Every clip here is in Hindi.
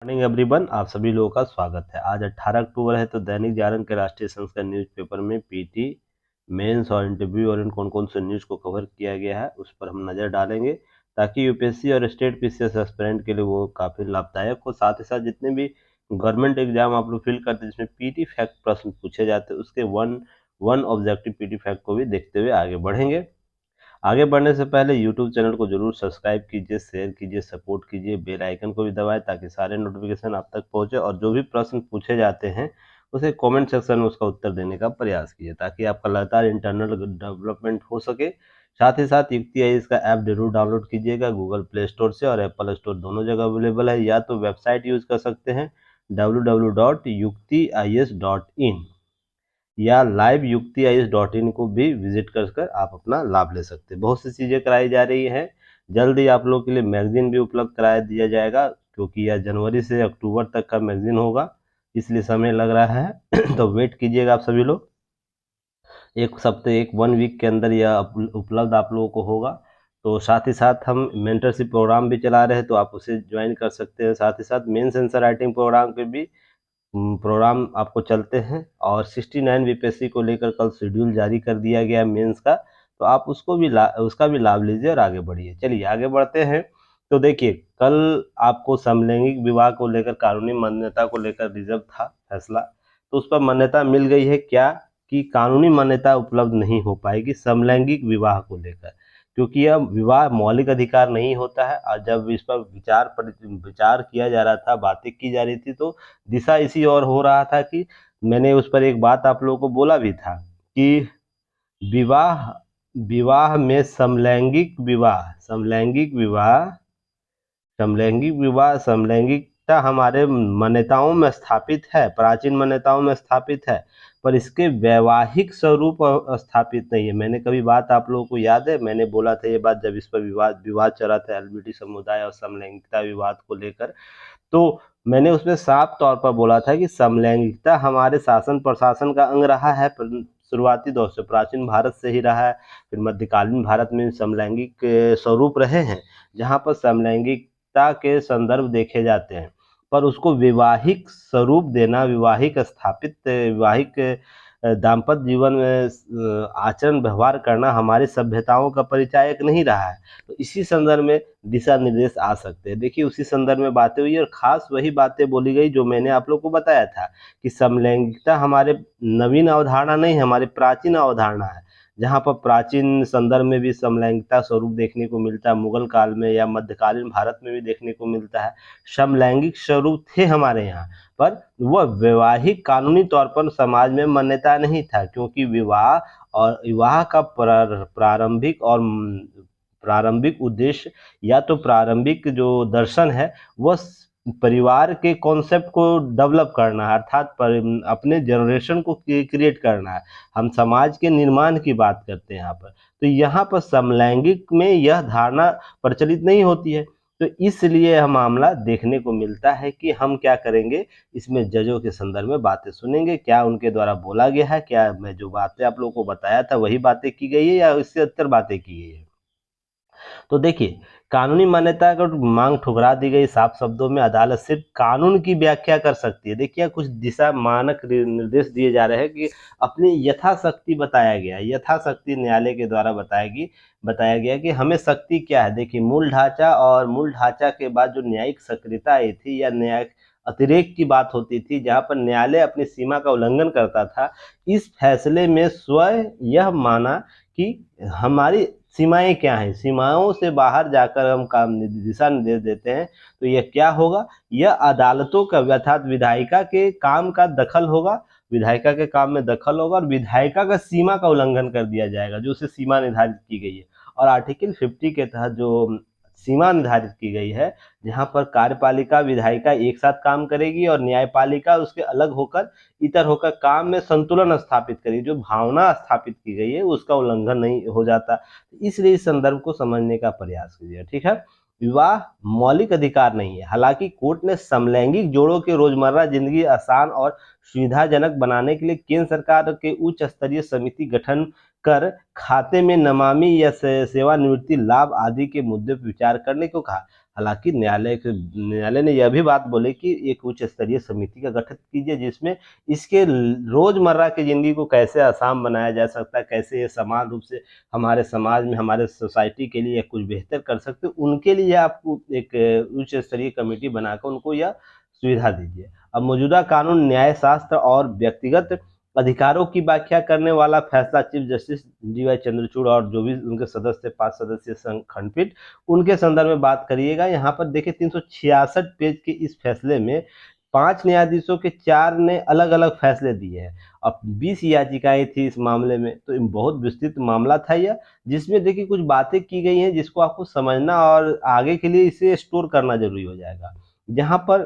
मॉर्निंग एवरीवन, आप सभी लोगों का स्वागत है। आज 18 अक्टूबर है तो दैनिक जागरण के राष्ट्रीय संस्करण न्यूज़पेपर में पीटी मेंस और इंटरव्यू और इन कौन कौन से न्यूज़ को कवर किया गया है उस पर हम नज़र डालेंगे ताकि यूपीएससी और स्टेट पीसीएस एस्पिरेंट के लिए वो काफ़ी लाभदायक हो। साथ ही साथ जितने भी गवर्नमेंट एग्जाम आप लोग फिल करते हैं जिसमें पीटी फैक्ट प्रश्न पूछे जाते हैं उसके वन ऑब्जेक्टिव पीटी फैक्ट को भी देखते हुए आगे बढ़ेंगे। आगे बढ़ने से पहले यूट्यूब चैनल को जरूर सब्सक्राइब कीजिए, शेयर कीजिए, सपोर्ट कीजिए, बेल आइकन को भी दबाएं ताकि सारे नोटिफिकेशन आप तक पहुंचे और जो भी प्रश्न पूछे जाते हैं उसे कमेंट सेक्शन में उसका उत्तर देने का प्रयास कीजिए ताकि आपका लगातार इंटरनल डेवलपमेंट हो सके। साथ ही साथ युक्ति आईएएस का ऐप जरूर डाउनलोड कीजिएगा गूगल प्ले स्टोर से और एप्पल स्टोर दोनों जगह अवेलेबल है, या तो वेबसाइट यूज कर सकते हैं www.yuktiis.in या liveuktiis.in को भी विजिट कर आप अपना लाभ ले सकते हैं। बहुत सी चीज़ें कराई जा रही हैं। जल्द ही आप लोग के लिए मैगजीन भी उपलब्ध करा दिया जाएगा क्योंकि यह जनवरी से अक्टूबर तक का मैगजीन होगा, इसलिए समय लग रहा है तो वेट कीजिएगा आप सभी लोग। एक हफ्ते 1 वीक के अंदर यह उपलब्ध आप लोगों को होगा। तो साथ ही साथ हम मेंटरशिप प्रोग्राम भी चला रहे हैं तो आप उसे ज्वाइन कर सकते हैं। साथ ही साथ मेंस आंसर राइटिंग प्रोग्राम पे भी प्रोग्राम आपको चलते हैं और 69 बीपीएससी को लेकर कल शेड्यूल जारी कर दिया गया मेंस का, तो आप उसका भी लाभ लीजिए और आगे बढ़िए। चलिए आगे बढ़ते हैं। तो देखिए, कल आपको समलैंगिक विवाह को लेकर कानूनी मान्यता को लेकर रिजर्व था फैसला, तो उस पर मान्यता मिल गई है क्या कि कानूनी मान्यता उपलब्ध नहीं हो पाएगी समलैंगिक विवाह को लेकर, क्योंकि यह विवाह मौलिक अधिकार नहीं होता है। और जब इस पर विचार किया जा रहा था, बातें की जा रही थी, तो दिशा इसी और हो रहा था कि मैंने उस पर एक बात आप लोगों को बोला भी था कि विवाह विवाह में समलैंगिकता हमारे मान्यताओं में स्थापित है, प्राचीन मान्यताओं में स्थापित है, पर इसके वैवाहिक स्वरूप स्थापित नहीं है। मैंने कभी बात आप लोगों को याद है, मैंने बोला था ये बात जब इस पर विवाद चल रहा था एलजीबीटी समुदाय और समलैंगिकता विवाद को लेकर, तो मैंने उसमें साफ तौर पर बोला था कि समलैंगिकता हमारे शासन प्रशासन का अंग रहा है, शुरुआती दौर से प्राचीन भारत से ही रहा है। फिर मध्यकालीन भारत में समलैंगिक स्वरूप रहे हैं जहाँ पर समलैंगिकता के संदर्भ देखे जाते हैं, पर उसको वैवाहिक स्वरूप देना, वैवाहिक दाम्पत्य जीवन में आचरण व्यवहार करना हमारी सभ्यताओं का परिचायक नहीं रहा है। तो इसी संदर्भ में दिशा निर्देश आ सकते हैं। देखिए, उसी संदर्भ में बातें हुई और खास वही बातें बोली गई जो मैंने आप लोग को बताया था कि समलैंगिकता हमारे नवीन अवधारणा नहीं है, हमारी प्राचीन अवधारणा है। जहाँ पर प्राचीन संदर्भ में भी समलैंगिकता स्वरूप देखने को मिलता है, मुगल काल में या मध्यकालीन भारत में भी देखने को मिलता है। समलैंगिक स्वरूप थे हमारे यहाँ, पर वह वैवाहिक कानूनी तौर पर समाज में मान्यता नहीं था, क्योंकि विवाह का प्रारंभिक उद्देश्य या तो प्रारंभिक जो दर्शन है वह परिवार के कॉन्सेप्ट को डेवलप करना है, अर्थात अपने जनरेशन को क्रिएट करना है। हम समाज के निर्माण की बात करते हैं यहाँ पर, तो यहाँ पर समलैंगिक में यह धारणा प्रचलित नहीं होती है। तो इसलिए यह मामला देखने को मिलता है कि हम क्या करेंगे, इसमें जजों के संदर्भ में बातें सुनेंगे, क्या उनके द्वारा बोला गया है, क्या मैं जो बातें आप लोगों को बताया था वही बातें की गई है या इससे अधिकतर बातें की गई है। तो देखिए, कानूनी मान्यता का मांग ठुकरा दी गई। साफ शब्दों में अदालत सिर्फ कानून की व्याख्या कर सकती है। देखिए, कुछ दिशा मानक निर्देश दिए जा रहे हैं कि अपनी यथाशक्ति बताया गया, यथाशक्ति न्यायालय के द्वारा बताया गया कि हमें शक्ति क्या है। देखिए, मूल ढांचा के बाद जो न्यायिक सक्रियता आई थी या न्यायिक अतिरेक की बात होती थी, जहां पर न्यायालय अपनी सीमा का उल्लंघन करता था, इस फैसले में स्वयं यह माना कि हमारी सीमाएं क्या हैं, सीमाओं से बाहर जाकर हम काम दिशा निर्देश देते हैं तो यह क्या होगा, यह अदालतों का अर्थात विधायिका के काम का दखल होगा, विधायिका के काम में दखल होगा और विधायिका का सीमा का उल्लंघन कर दिया जाएगा जो उसे सीमा निर्धारित की गई है। और आर्टिकल 50 के तहत जो सीमा निर्धारित की गई है, जहां पर कार्यपालिका विधायिका एक साथ काम करेगी और न्यायपालिका उसके अलग होकर इतर होकर काम में संतुलन स्थापित करेगी, जो भावना स्थापित की गई है उसका उल्लंघन नहीं हो जाता। इसलिए इस संदर्भ को समझने का प्रयास कीजिए, ठीक है। विवाह मौलिक अधिकार नहीं है। हालांकि कोर्ट ने समलैंगिक जोड़ों के रोजमर्रा जिंदगी आसान और सुविधाजनक बनाने के लिए केंद्र सरकार के उच्च स्तरीय समिति गठन कर खाते में नमामि या सेवानिवृत्ति लाभ आदि के मुद्दे पर विचार करने को कहा। हालांकि न्यायालय ने यह भी बात बोली कि एक उच्च स्तरीय समिति का गठन कीजिए जिसमें इसके रोजमर्रा की जिंदगी को कैसे आसान बनाया जा सकता है, कैसे ये समान रूप से हमारे समाज में, हमारे सोसाइटी के लिए कुछ बेहतर कर सकते, उनके लिए आपको एक उच्च स्तरीय कमेटी बनाकर उनको यह सुविधा दीजिए। अब मौजूदा कानून न्याय शास्त्र और व्यक्तिगत अधिकारों की व्याख्या करने वाला फैसला चीफ जस्टिस डी.वाई. चंद्रचूड़ और जो भी उनके सदस्य 5 सदस्यीय खंडपीठ, उनके संदर्भ में बात करिएगा। यहाँ पर देखिए 366 पेज के इस फैसले में 5 न्यायाधीशों के 4 ने अलग अलग फैसले दिए हैं। अब 20 याचिकाएं थी इस मामले में, तो बहुत विस्तृत मामला था यह, जिसमें देखिए कुछ बातें की गई हैं जिसको आपको समझना और आगे के लिए इसे स्टोर करना जरूरी हो जाएगा। जहाँ पर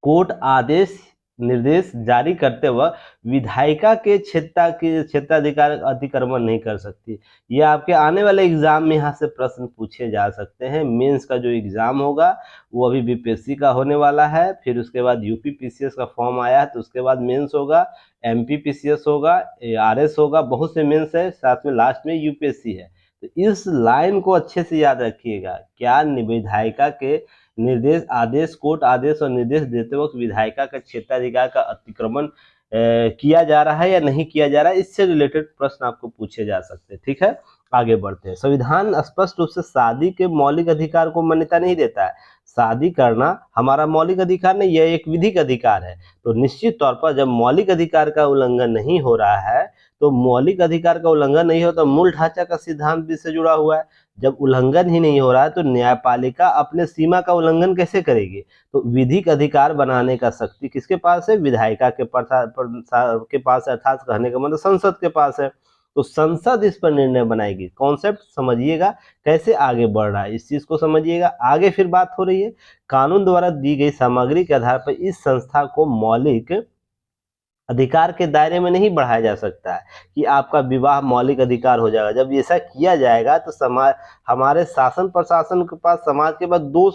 कोर्ट आदेश निर्देश जारी करते वक्त विधायिका के क्षेत्राधिकार अतिक्रमण नहीं कर सकती। ये आपके आने वाले एग्जाम में यहाँ से प्रश्न पूछे जा सकते हैं। मेंस का जो एग्जाम होगा वो अभी बीपीएससी का होने वाला है, फिर उसके बाद यूपी पीसीएस का फॉर्म आया है, तो उसके बाद मेंस होगा, एमपी पीसीएस होगा, आरएस होगा, बहुत से मेंस है, साथ में लास्ट में यूपीएससी है। तो इस लाइन को अच्छे से याद रखिएगा। क्या विधायिका के निर्देश, आदेश, कोर्ट आदेश और निर्देश देते वक्त विधायिका का क्षेत्राधिकार का अतिक्रमण किया जा रहा है या नहीं किया जा रहा है, इससे रिलेटेड प्रश्न आपको पूछे जा सकते हैं। ठीक है, आगे बढ़ते हैं। संविधान स्पष्ट रूप से शादी के मौलिक अधिकार को मान्यता नहीं देता है। शादी करना हमारा मौलिक अधिकार नहीं, यह एक विधिक अधिकार है। तो निश्चित तौर पर जब मौलिक अधिकार का उल्लंघन नहीं हो रहा है, तो मौलिक अधिकार का उल्लंघन नहीं हो तो मूल ढांचा का सिद्धांत भी इससे जुड़ा हुआ है। जब उल्लंघन ही नहीं हो रहा है तो न्यायपालिका अपने सीमा का उल्लंघन कैसे करेगी? तो विधिक अधिकार बनाने का शक्ति किसके पास है? विधायिका के पास है, अर्थात कहने का मतलब संसद के पास है। तो संसद इस पर निर्णय बनाएगी। कॉन्सेप्ट समझिएगा कैसे आगे बढ़ रहा है, इस चीज को समझिएगा। आगे फिर बात हो रही है कानून द्वारा दी गई सामग्री के आधार पर इस संस्था को मौलिक अधिकार के दायरे में नहीं बढ़ाया जा सकता है कि आपका विवाह मौलिक अधिकार हो जाएगा। जब ऐसा किया जाएगा तो समाज, हमारे शासन प्रशासन के पास समाज के पास दो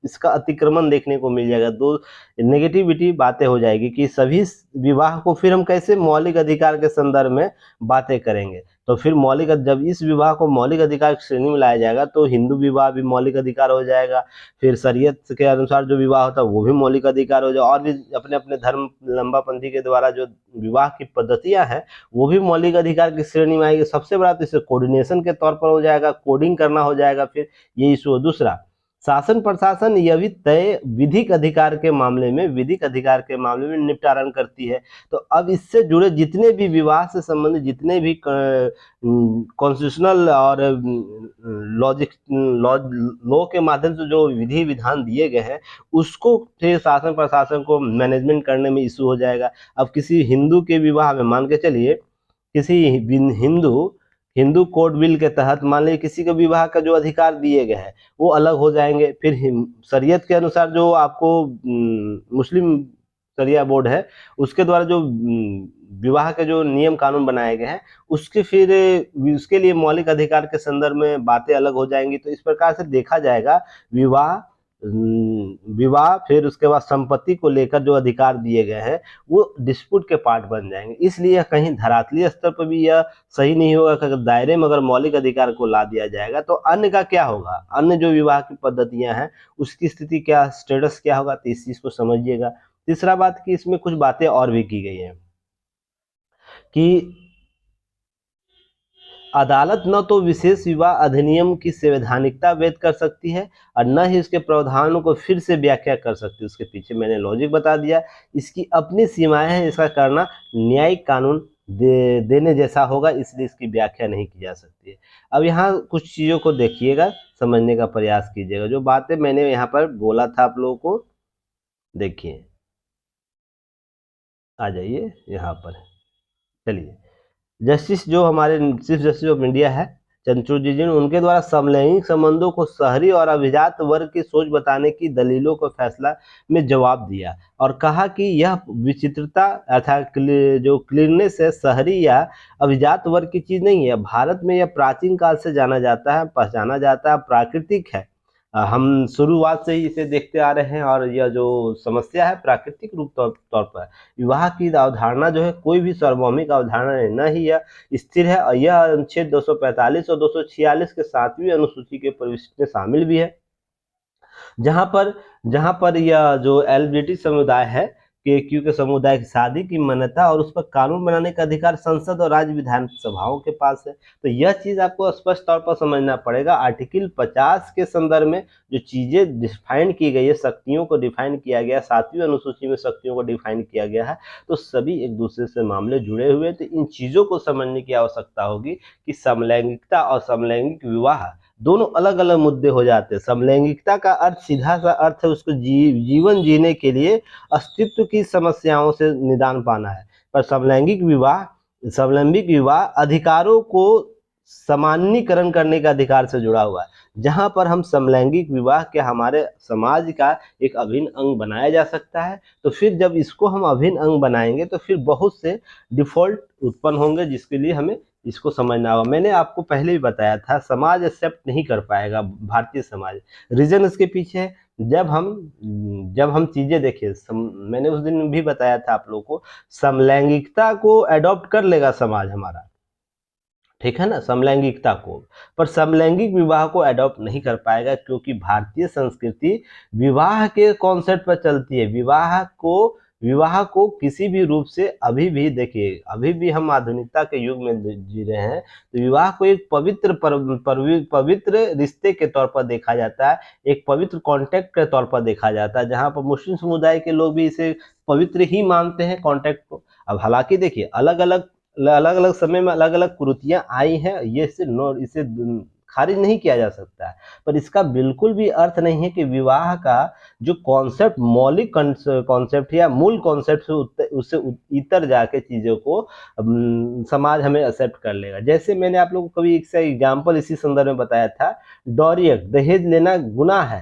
इसका अतिक्रमण देखने को मिल जाएगा, दो नेगेटिविटी बातें हो जाएगी कि सभी विवाह को फिर हम कैसे मौलिक अधिकार के संदर्भ में बातें करेंगे। तो फिर जब इस विवाह को मौलिक अधिकार की श्रेणी में लाया जाएगा तो हिंदू विवाह भी मौलिक अधिकार हो जाएगा, फिर शरीयत के अनुसार जो विवाह होता है वो भी मौलिक अधिकार हो जाएगा, और भी अपने अपने धर्म लंबापंथी के द्वारा जो विवाह की पद्धतियां हैं वो भी मौलिक अधिकार की श्रेणी में आएगी। सबसे बड़ा तो इसे कोऑर्डिनेशन के तौर पर हो जाएगा, कोडिंग करना हो जाएगा, फिर ये इशू। दूसरा, शासन प्रशासन यह भी तय विधिक अधिकार के मामले में निपटारण करती है। तो अब इससे जुड़े जितने भी विवाह से संबंधित जितने भी कॉन्स्टिट्यूशनल और लॉ के माध्यम से जो विधि विधान दिए गए हैं उसको फिर शासन प्रशासन को मैनेजमेंट करने में इशू हो जाएगा। अब किसी हिंदू के विवाह में मान के चलिए किसी हिंदू कोड बिल के तहत मान लीजिए किसी के विवाह का जो अधिकार दिए गए हैं वो अलग हो जाएंगे। फिर शरीयत के अनुसार जो आपको मुस्लिम शरिया बोर्ड है उसके द्वारा जो विवाह के जो नियम कानून बनाए गए हैं उसके लिए मौलिक अधिकार के संदर्भ में बातें अलग हो जाएंगी। तो इस प्रकार से देखा जाएगा विवाह फिर उसके बाद संपत्ति को लेकर जो अधिकार दिए गए हैं वो डिस्प्यूट के पार्ट बन जाएंगे। इसलिए कहीं धरातलीय स्तर पर भी यह सही नहीं होगा कि अगर दायरे में अगर मौलिक अधिकार को ला दिया जाएगा तो अन्य का क्या होगा, अन्य जो विवाह की पद्धतियां हैं उसकी स्थिति क्या, स्टेटस क्या होगा, तो इस चीज को समझिएगा। तीसरा बात कि इसमें कुछ बातें और भी की गई हैं कि अदालत न तो विशेष विवाह अधिनियम की संवैधानिकता व्यक्त कर सकती है और न ही उसके प्रावधानों को फिर से व्याख्या कर सकती है। उसके पीछे मैंने लॉजिक बता दिया, इसकी अपनी सीमाएं हैं, इसका करना न्यायिक कानून देने जैसा होगा, इसलिए इसकी व्याख्या नहीं की जा सकती है। अब यहाँ कुछ चीज़ों को देखिएगा, समझने का प्रयास कीजिएगा। जो बातें मैंने यहाँ पर बोला था आप लोगों को, देखिए आ जाइए यहाँ पर। चलिए, जस्टिस जो हमारे चीफ जस्टिस ऑफ इंडिया है चंद्रचूड़ जी उनके द्वारा समलैंगिक संबंधों को शहरी और अभिजात वर्ग की सोच बताने की दलीलों को फैसला में जवाब दिया और कहा कि यह विचित्रता अर्थात जो क्लीननेस है शहरी या अभिजात वर्ग की चीज नहीं है। भारत में यह प्राचीन काल से जाना जाता है, पहचाना जाता है, प्राकृतिक है। हम शुरुआत से ही इसे देखते आ रहे हैं और यह जो समस्या है प्राकृतिक रूप तौर पर विवाह की अवधारणा जो है कोई भी सार्वभौमिक अवधारणा नहीं, न ही यह स्थिर है, और यह अनुच्छेद 245 और 246 के 7वीं अनुसूची के परिशिष्ट में शामिल भी है, जहां पर यह जो एलजीबीटी समुदाय है के क्यू के समुदाय की शादी की मान्यता और उस पर कानून बनाने का अधिकार संसद और राज्य विधानसभाओं के पास है। तो यह चीज आपको स्पष्ट तौर पर समझना पड़ेगा। आर्टिकल 50 के संदर्भ में जो चीजें डिफाइन की गई है, शक्तियों को डिफाइन किया गया, 7वीं अनुसूची में शक्तियों को डिफाइन किया गया है, तो सभी एक दूसरे से मामले जुड़े हुए। तो इन चीजों को समझने की आवश्यकता होगी कि समलैंगिकता और समलैंगिक विवाह दोनों अलग अलग मुद्दे हो जाते हैं। समलैंगिकता का अर्थ सीधा सा अर्थ है उसको जीवन जीने के लिए अस्तित्व की समस्याओं से निदान पाना है, पर समलैंगिक विवाह अधिकारों को सामान्यीकरण करने का अधिकार से जुड़ा हुआ है, जहां पर हम समलैंगिक विवाह के हमारे समाज का एक अभिन्न अंग बनाया जा सकता है। तो फिर जब इसको हम अभिन्न अंग बनाएंगे तो फिर बहुत से डिफॉल्ट उत्पन्न होंगे, जिसके लिए हमें इसको समझना होगा। मैंने आपको पहले भी बताया था, समाज एक्सेप्ट नहीं कर पाएगा, भारतीय समाज। रीजन इसके पीछे है, जब हम चीजें देखिए, मैंने उस दिन भी बताया था आप लोगों को, समलैंगिकता को अडॉप्ट कर लेगा समाज हमारा, ठीक है ना, समलैंगिकता को, पर समलैंगिक विवाह को अडॉप्ट नहीं कर पाएगा, क्योंकि भारतीय संस्कृति विवाह के कॉन्सेप्ट पर चलती है। विवाह को किसी भी रूप से, अभी भी देखिए, अभी भी हम आधुनिकता के युग में जी रहे हैं, तो विवाह को एक पवित्र रिश्ते के तौर पर देखा जाता है, एक पवित्र कॉन्टेक्ट के तौर पर देखा जाता है, जहां पर मुस्लिम समुदाय के लोग भी इसे पवित्र ही मानते हैं कॉन्टेक्ट को। अब हालांकि देखिए, अलग अलग समय में अलग अलग कुरीतियां आई हैं, इसे खारिज नहीं किया जा सकता है, पर इसका बिल्कुल भी अर्थ नहीं है कि विवाह का जो कॉन्सेप्ट, मौलिक कॉन्सेप्ट या मूल कॉन्सेप्ट से उससे इतर जाके चीजों को समाज हमें एक्सेप्ट कर लेगा। जैसे मैंने आप लोगों को कभी एक एग्जाम्पल इसी संदर्भ में बताया था, डॉरी एक्ट, दहेज लेना गुनाह है,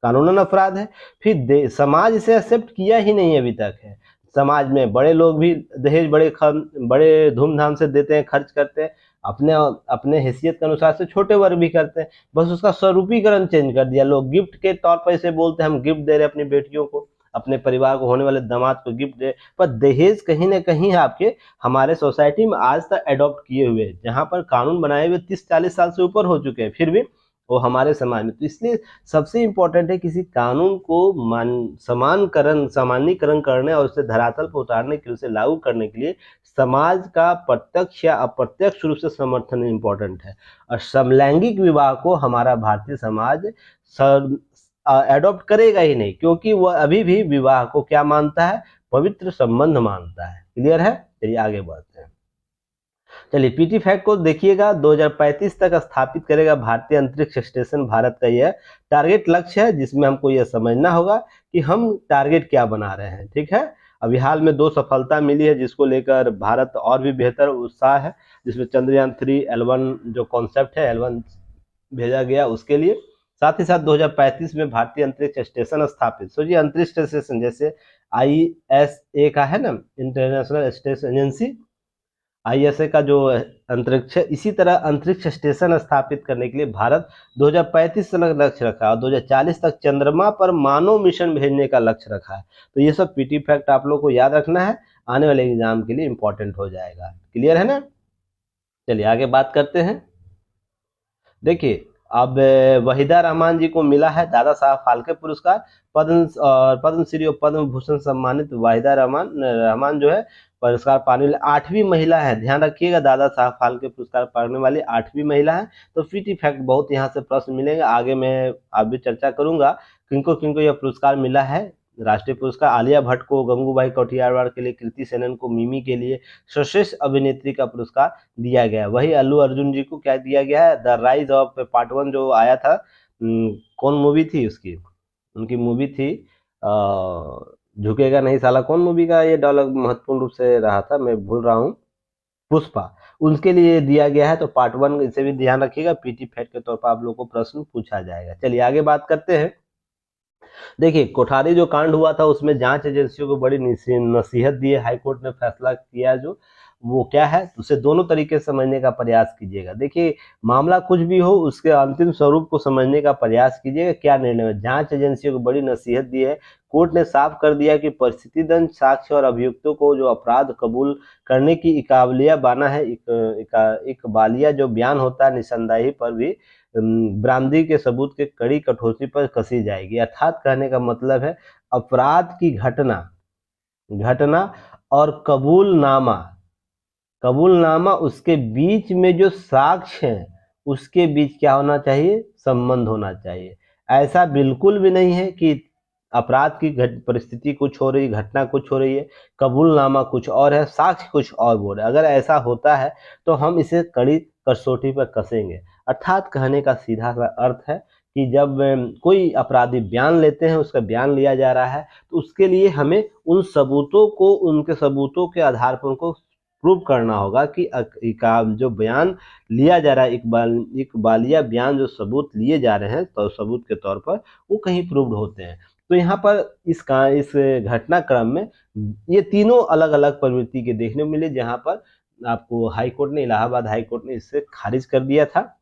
कानूनन अपराध है, फिर समाज इसे एक्सेप्ट किया ही नहीं अभी तक है। समाज में बड़े लोग भी दहेज बड़े धूमधाम से देते हैं, खर्च करते हैं, अपने अपने हैसियत के अनुसार से छोटे वर्ग भी करते हैं, बस उसका स्वरूपीकरण चेंज कर दिया। लोग गिफ्ट के तौर पर इसे बोलते हैं, हम गिफ्ट दे रहे हैं अपनी बेटियों को, अपने परिवार को, होने वाले दामाद को गिफ्ट दे, पर दहेज कहीं ना कहीं आपके हमारे सोसाइटी में आज तक अडॉप्ट किए हुए, जहां पर कानून बनाए हुए 30-40 साल से ऊपर हो चुके हैं, फिर भी वो हमारे समाज में। तो इसलिए सबसे इम्पोर्टेंट है किसी कानून को सामान्यीकरण करने और उसे धरातल पर उतारने के लिए, उसे लागू करने के लिए समाज का प्रत्यक्ष या अप्रत्यक्ष रूप से समर्थन इम्पोर्टेंट है। और समलैंगिक विवाह को हमारा भारतीय समाज एडॉप्ट करेगा ही नहीं, क्योंकि वह अभी भी विवाह को क्या मानता है, पवित्र संबंध मानता है। क्लियर है? चलिए आगे बढ़ते हैं। चलिए पीटी फैक्ट को देखिएगा, 2035 तक स्थापित करेगा भारतीय अंतरिक्ष स्टेशन। भारत का यह टारगेट लक्ष्य है, जिसमें हमको यह समझना होगा कि हम टारगेट क्या बना रहे हैं। ठीक है, अभी हाल में 2 सफलता मिली है, जिसको लेकर भारत और भी बेहतर उत्साह है, जिसमें चंद्रयान 3 L1 जो कॉन्सेप्ट है, L1 भेजा गया उसके लिए। साथ ही साथ 2035 में भारतीय अंतरिक्ष स्टेशन स्थापित। सोचिए, अंतरिक्ष स्टेशन जैसे ISA का है ना, इंटरनेशनल स्पेस एजेंसी, ISA का जो अंतरिक्ष, इसी तरह अंतरिक्ष स्टेशन स्थापित करने के लिए भारत 2035 तक लक्ष्य रखा है और 2040 तक चंद्रमा पर मानव मिशन भेजने का लक्ष्य रखा है। तो ये सब पीटी फैक्ट आप लोग को याद रखना है, आने वाले एग्जाम के लिए इंपॉर्टेंट हो जाएगा। क्लियर है ना? चलिए आगे बात करते हैं। देखिए, अब वहीदा रहमान जी को मिला है दादा साहब फाल्के पुरस्कार, पद्मश्री और पद्म भूषण सम्मानित वहीदा रहमान जो है पुरस्कार पाने वाली 8वीं महिला है। ध्यान रखिएगा, दादा साहब फाल्के पुरस्कार पाने वाली 8वीं महिला है। तो पीटी फैक्ट बहुत यहाँ से प्रश्न मिलेगा, आगे मैं अभी चर्चा करूंगा किनको किनको यह पुरस्कार मिला है। राष्ट्रीय पुरस्कार आलिया भट्ट को, गंगूबाई कौटियालवाड़ के लिए, कृति सेनन को, मिमी के लिए सर्वश्रेष्ठ अभिनेत्री का पुरस्कार दिया गया। वही अल्लू अर्जुन जी को क्या दिया गया है, द राइज ऑफ पार्ट 1 जो आया था, कौन मूवी थी उसकी, उनकी मूवी थी झुकेगा नहीं साला, कौन मूवी का ये डायलॉग महत्वपूर्ण रूप से रहा था, मैं भूल रहा हूँ, पुष्पा, उनके लिए दिया गया है। तो पार्ट 1 इसे भी ध्यान रखिएगा, पीटी फैक्ट के तौर पर आप लोग को प्रश्न पूछा जाएगा। चलिए आगे बात करते हैं। देखिए, कोठारी जो कांड हुआ था उसमें जांच एजेंसियों को बड़ी नसीहत दी है, हाईकोर्ट ने फैसला किया जो वो क्या है, उसे दोनों तरीके से समझने का प्रयास कीजिएगा। देखिए, मामला कुछ भी हो, उसके अंतिम स्वरूप को समझने का प्रयास कीजिएगा। क्या निर्णय है? जांच एजेंसियों को बड़ी नसीहत दी है। कोर्ट ने साफ कर दिया कि परिस्थितिदंड साक्ष्य और अभियुक्तों को जो अपराध कबूल करने की इकाबलिया बाना है, इकबालिया जो बयान होता है निशानदेही पर भी बरामदगी के सबूत के कड़ी कठोरता पर कसी जाएगी। अर्थात कहने का मतलब है, अपराध की घटना घटना और कबूलनामा उसके बीच में जो साक्ष्य है, उसके बीच क्या होना चाहिए, संबंध होना चाहिए। ऐसा बिल्कुल भी नहीं है कि अपराध की परिस्थिति कुछ हो रही, घटना कुछ हो रही है, कबूलनामा कुछ और है, साक्ष्य कुछ और बोल रहा है। अगर ऐसा होता है तो हम इसे कड़ी कसौटी पर कसेंगे। अर्थात कहने का सीधा सा अर्थ है कि जब कोई अपराधी बयान लेते हैं, उसका बयान लिया जा रहा है, तो उसके लिए हमें उन सबूतों को, उनके सबूतों के आधार पर उनको प्रूव करना होगा कि जो बयान लिया जा रहा है, इकबालिया बयान जो सबूत लिए जा रहे हैं, तो सबूत के तौर पर वो कहीं प्रूव्ड होते हैं। तो यहाँ पर इस घटनाक्रम में ये तीनों अलग अलग प्रवृत्ति के देखने को मिले, जहाँ पर आपको हाई कोर्ट ने, इलाहाबाद हाई कोर्ट ने इसे खारिज कर दिया था।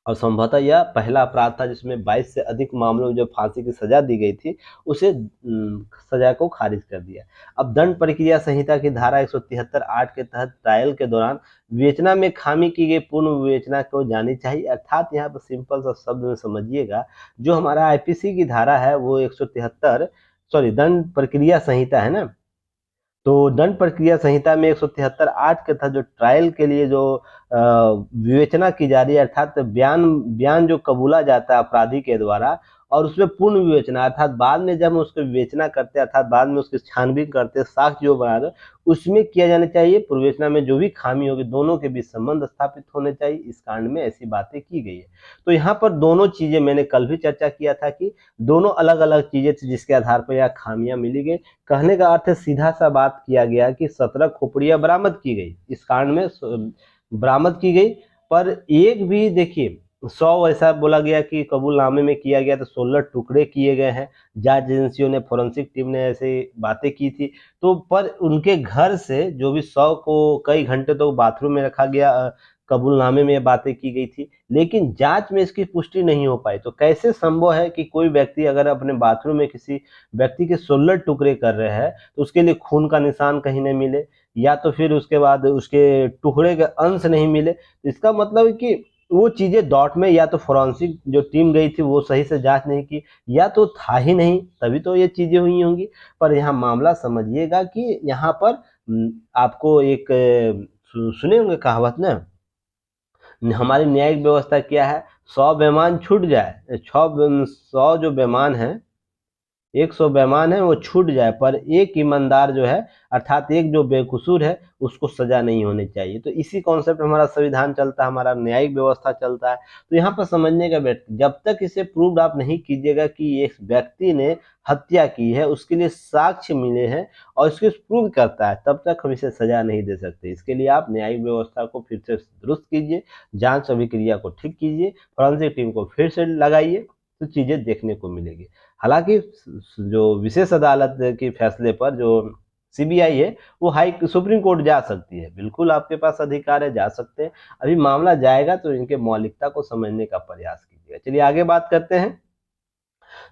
और संभवतः यह पहला अपराध था जिसमें 22 से अधिक मामलों में जो फांसी की सजा दी गई थी, उसे सजा को खारिज कर दिया। अब दंड प्रक्रिया संहिता की धारा 173(8) के तहत ट्रायल के दौरान विवेचना में खामी की गई पूर्ण विवेचना को जानी चाहिए। अर्थात यहाँ पर सिंपल सा शब्द में समझिएगा, जो हमारा आईपीसी की धारा है वो 173, सॉरी, दंड प्रक्रिया संहिता है ना, तो दंड प्रक्रिया संहिता में 173(8) के तहत जो ट्रायल के लिए जो विवेचना की जा रही है, अर्थात बयान जो कबूला जाता है अपराधी के द्वारा, और उसमें पूर्ण विवेचना, अर्थात बाद में जब हम उसकी विवेचना करते हैं, अर्थात बाद में उसकी छानबीन करते हैं, साक्ष्य जो बना, उसमें किया जाना चाहिए। पूर्वविवेचना में जो भी खामी होगी, दोनों के बीच संबंध स्थापित होने चाहिए। इस कांड में ऐसी बातें की गई है। तो यहाँ पर दोनों चीजें मैंने कल भी चर्चा किया था कि दोनों अलग अलग चीजें थी जिसके आधार पर यह खामियां मिली गई। कहने का अर्थ है, सीधा सा बात किया गया कि 17 खोपड़ियां बरामद की गई, इस कांड में बरामद की गई, पर एक भी, देखिए, 100 ऐसा बोला गया कि कबूलनामे में किया गया, तो 16 टुकड़े किए गए हैं। जांच एजेंसियों ने, फोरेंसिक टीम ने ऐसे बातें की थी। तो पर उनके घर से जो भी 100 को कई घंटे तो बाथरूम में रखा गया, कबूलनामे में बातें की गई थी, लेकिन जांच में इसकी पुष्टि नहीं हो पाई। तो कैसे संभव है कि कोई व्यक्ति अगर अपने बाथरूम में किसी व्यक्ति के 16 टुकड़े कर रहे हैं, तो उसके लिए खून का निशान कहीं नहीं मिले, या तो फिर उसके बाद उसके टुकड़े के अंश नहीं मिले। तो इसका मतलब है कि वो चीजें डॉट में, या तो फोरेंसिक जो टीम गई थी वो सही से जांच नहीं की, या तो था ही नहीं, तभी तो ये चीजें हुई होंगी। पर यहाँ मामला समझिएगा कि यहाँ पर आपको एक सुने होंगे कहावत ना, हमारी न्यायिक व्यवस्था क्या है, 100 बेईमान छूट जाए, 100 जो बेईमान है, 100 बेईमान है वो छूट जाए, पर एक ईमानदार जो है, अर्थात एक जो बेकसूर है, उसको सजा नहीं होनी चाहिए। तो इसी कॉन्सेप्ट हमारा संविधान चलता है, हमारा न्यायिक व्यवस्था चलता है। तो यहाँ पर समझने का जब तक इसे प्रूव्ड आप नहीं कीजिएगा कि ये व्यक्ति ने हत्या की है, उसके लिए साक्ष्य मिले हैं और इसको प्रूव करता है, तब तक हम इसे सजा नहीं दे सकते। इसके लिए आप न्यायिक व्यवस्था को फिर से दुरुस्त कीजिए, जांच अभिक्रिया को ठीक कीजिए, फोरेंसिक टीम को फिर से लगाइए, तो चीजें देखने को मिलेगी। हालांकि जो विशेष अदालत के फैसले पर जो सीबीआई है, वो सुप्रीम कोर्ट जा सकती है, बिल्कुल आपके पास अधिकार है, जा सकते हैं। अभी मामला जाएगा तो इनके मौलिकता को समझने का प्रयास कीजिएगा। चलिए आगे बात करते हैं।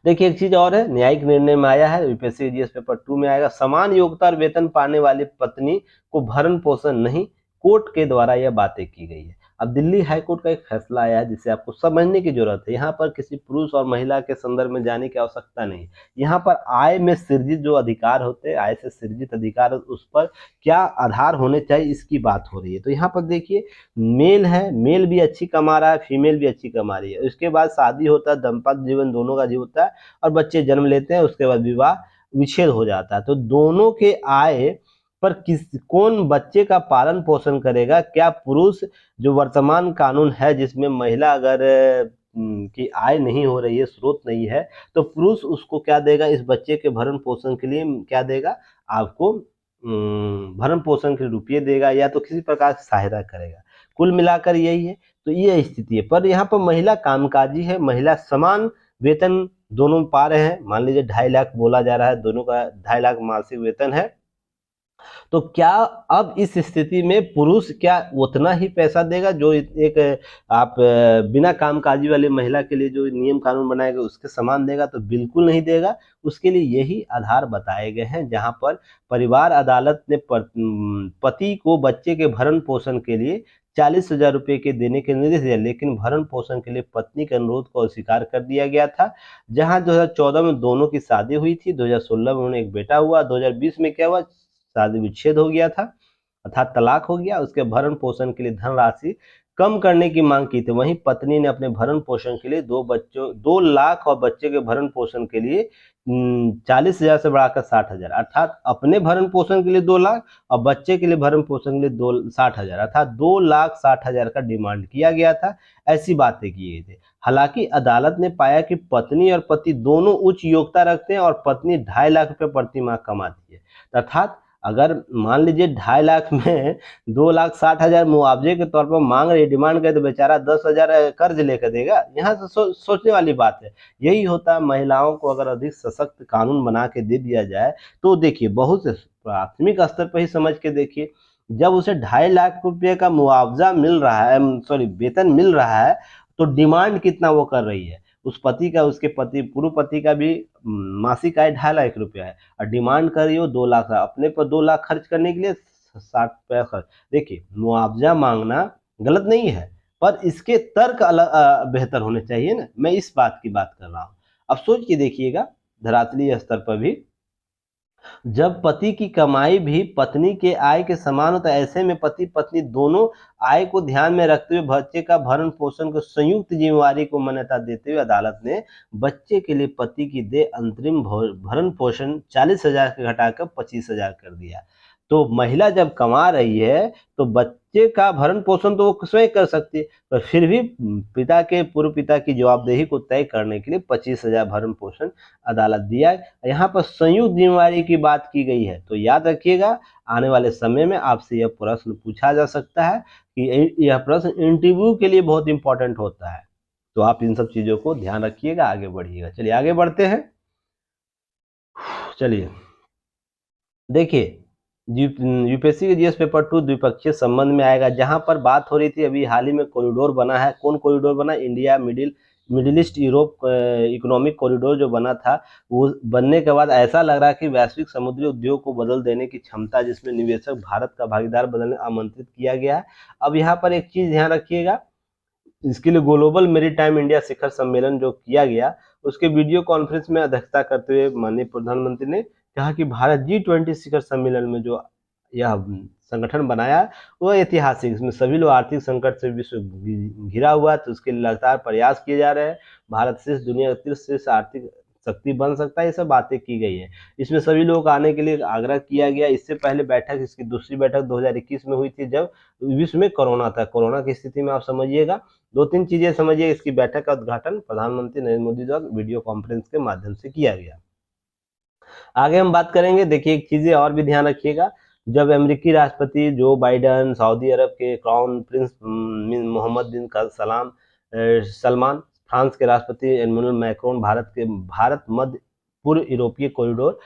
देखिए, एक चीज और है, न्यायिक निर्णय में आया है, यूपीएससी जीएस पेपर 2 में आएगा, समान योग्यता और वेतन पाने वाली पत्नी को भरण पोषण नहीं, कोर्ट के द्वारा यह बातें की गई है। अब दिल्ली हाई कोर्ट का एक फैसला आया है जिसे आपको समझने की जरूरत है। यहाँ पर किसी पुरुष और महिला के संदर्भ में जाने की आवश्यकता नहीं। यहाँ पर आय में सृजित जो अधिकार होते हैं, आय से सृजित अधिकार, उस पर क्या आधार होने चाहिए, इसकी बात हो रही है। तो यहाँ पर देखिए, मेल है, मेल भी अच्छी कमा रहा है, फीमेल भी अच्छी कमा रही है, उसके बाद शादी होता है, दाम्पत्य जीवन दोनों का जीवन होता है, और बच्चे जन्म लेते हैं, उसके बाद विवाह विच्छेद हो जाता है। तो दोनों के आय पर कौन बच्चे का पालन पोषण करेगा? क्या पुरुष, जो वर्तमान कानून है जिसमें महिला अगर की आय नहीं हो रही है, स्रोत नहीं है, तो पुरुष उसको क्या देगा, इस बच्चे के भरण पोषण के लिए क्या देगा, आपको भरण पोषण के रुपये देगा, या तो किसी प्रकार से सहायता करेगा। कुल मिलाकर यही है। तो ये स्थिति है। पर यहाँ पर महिला कामकाजी है, महिला समान वेतन दोनों पा रहे हैं। मान लीजिए 2.5 लाख बोला जा रहा है, दोनों का 2.5 लाख मासिक वेतन है, तो क्या अब इस स्थिति में पुरुष क्या उतना ही पैसा देगा जो एक आप बिना कामकाजी वाली महिला के लिए जो नियम कानून बनाएगा उसके समान देगा? तो बिल्कुल नहीं देगा। उसके लिए यही आधार बताए गए हैं जहां पर परिवार अदालत ने पति को बच्चे के भरण पोषण के लिए 40,000 रुपए के देने के निर्देश दिया, लेकिन भरण पोषण के लिए पत्नी के अनुरोध को अस्वीकार कर दिया गया था। जहां 2014 में दोनों की शादी हुई थी, 2016 में उन्हें एक बेटा हुआ, 2020 में क्या हुआ, शादी विच्छेद हो गया था अर्थात तलाक हो गया। उसके भरण पोषण के लिए धनराशि कम करने की मांग की थी। वहीं पत्नी ने अपने भरण पोषण के लिए 2 लाख और बच्चे के भरण पोषण के लिए 40,000 से बढ़ाकर 60,000 अर्थात अपने भरण पोषण के लिए 2 लाख और बच्चे के लिए भरण पोषण के लिए 60,000 अर्थात 2,60,000 का डिमांड किया गया था। ऐसी बातें की गई थी। हालांकि अदालत ने पाया कि पत्नी और पति दोनों उच्च योग्यता रखते हैं और पत्नी 2.5 लाख रुपए प्रति माह कमाती है। अर्थात अगर मान लीजिए 2.5 लाख में 2,60,000 मुआवजे के तौर पर मांग रही, डिमांड करे, तो बेचारा 10,000 कर्ज लेकर देगा। यहाँ से सोचने वाली बात है। यही होता है, महिलाओं को अगर अधिक सशक्त कानून बना के दे दिया जाए तो देखिए बहुत से प्राथमिक स्तर पर ही समझ के देखिए, जब उसे 2.5 लाख रुपये का मुआवजा मिल रहा है, सॉरी वेतन मिल रहा है, तो डिमांड कितना वो कर रही है। उस पति का, उसके पति पूर्व पति का भी मासिक आय 2.5 लाख रुपया है और डिमांड कर रही हो 2 लाख का, अपने पर 2 लाख खर्च करने के लिए 60 पैसा। देखिए मुआवजा मांगना गलत नहीं है, पर इसके तर्क अलग बेहतर होने चाहिए ना। मैं इस बात की बात कर रहा हूँ। अब सोच के देखिएगा धरातलीय स्तर पर भी, जब पति की कमाई भी पत्नी के आय के समान होता है, ऐसे में पति पत्नी दोनों आय को ध्यान में रखते हुए बच्चे का भरण पोषण को संयुक्त जिम्मेवारी को मान्यता देते हुए अदालत ने बच्चे के लिए पति की दे अंतरिम भरण पोषण 40,000 से घटाकर 25,000 कर दिया। तो महिला जब कमा रही है तो बच्चे का भरण पोषण तो वो स्वयं कर सकती है, पर फिर भी पिता के, पूर्व पिता की जवाबदेही को तय करने के लिए 25,000 भरण पोषण अदालत दिया। यहाँ पर संयुक्त जिम्मेवारी की बात की गई है। तो याद रखिएगा, आने वाले समय में आपसे यह प्रश्न पूछा जा सकता है कि यह प्रश्न इंटरव्यू के लिए बहुत इंपॉर्टेंट होता है। तो आप इन सब चीजों को ध्यान रखिएगा, आगे बढ़िएगा। चलिए आगे बढ़ते हैं। चलिए देखिए, यूपीएससी के जीएस पेपर 2 द्विपक्षीय संबंध में आएगा, जहां पर बात हो रही थी अभी हाल ही में कॉरिडोर बना है। कौन कॉरिडोर बना? India middle east Europe economic corridor जो बना था, वो बनने के बाद ऐसा लग रहा है कि वैश्विक समुद्री उद्योग को बदल देने की क्षमता, जिसमें निवेशक भारत का भागीदार बनने आमंत्रित किया गया है। अब यहाँ पर एक चीज ध्यान रखिएगा, इसके लिए ग्लोबल मेरीटाइम इंडिया शिखर सम्मेलन जो किया गया, उसके वीडियो कॉन्फ्रेंस में अध्यक्षता करते हुए माननीय प्रधानमंत्री ने कहा कि भारत G20 शिखर सम्मेलन में जो यह संगठन बनाया वो ऐतिहासिक, इसमें सभी लोग आर्थिक संकट से विश्व घिरा हुआ है, तो उसके लिए लगातार प्रयास किए जा रहे हैं। भारत से दुनिया का 30 आर्थिक शक्ति बन सकता है, ये सब बातें की गई है। इसमें सभी लोगों को आने के लिए आग्रह किया गया। इससे पहले बैठक, इसकी दूसरी बैठक 2021 में हुई थी, जब विश्व में कोरोना था। कोरोना की स्थिति में आप समझिएगा, 2-3 चीजें समझिए। इसकी बैठक का उद्घाटन प्रधानमंत्री नरेंद्र मोदी द्वारा वीडियो कॉन्फ्रेंस के माध्यम से किया गया। आगे हम बात करेंगे। देखिए एक चीजें और भी ध्यान रखिएगा, जब अमेरिकी राष्ट्रपति जो बाइडेन, सऊदी अरब के क्राउन प्रिंस मोहम्मद बिन सलमान, फ्रांस के राष्ट्रपति एम्मानुएल मैक्रोन, भारत मध्य पूर्व यूरोपीय कॉरिडोर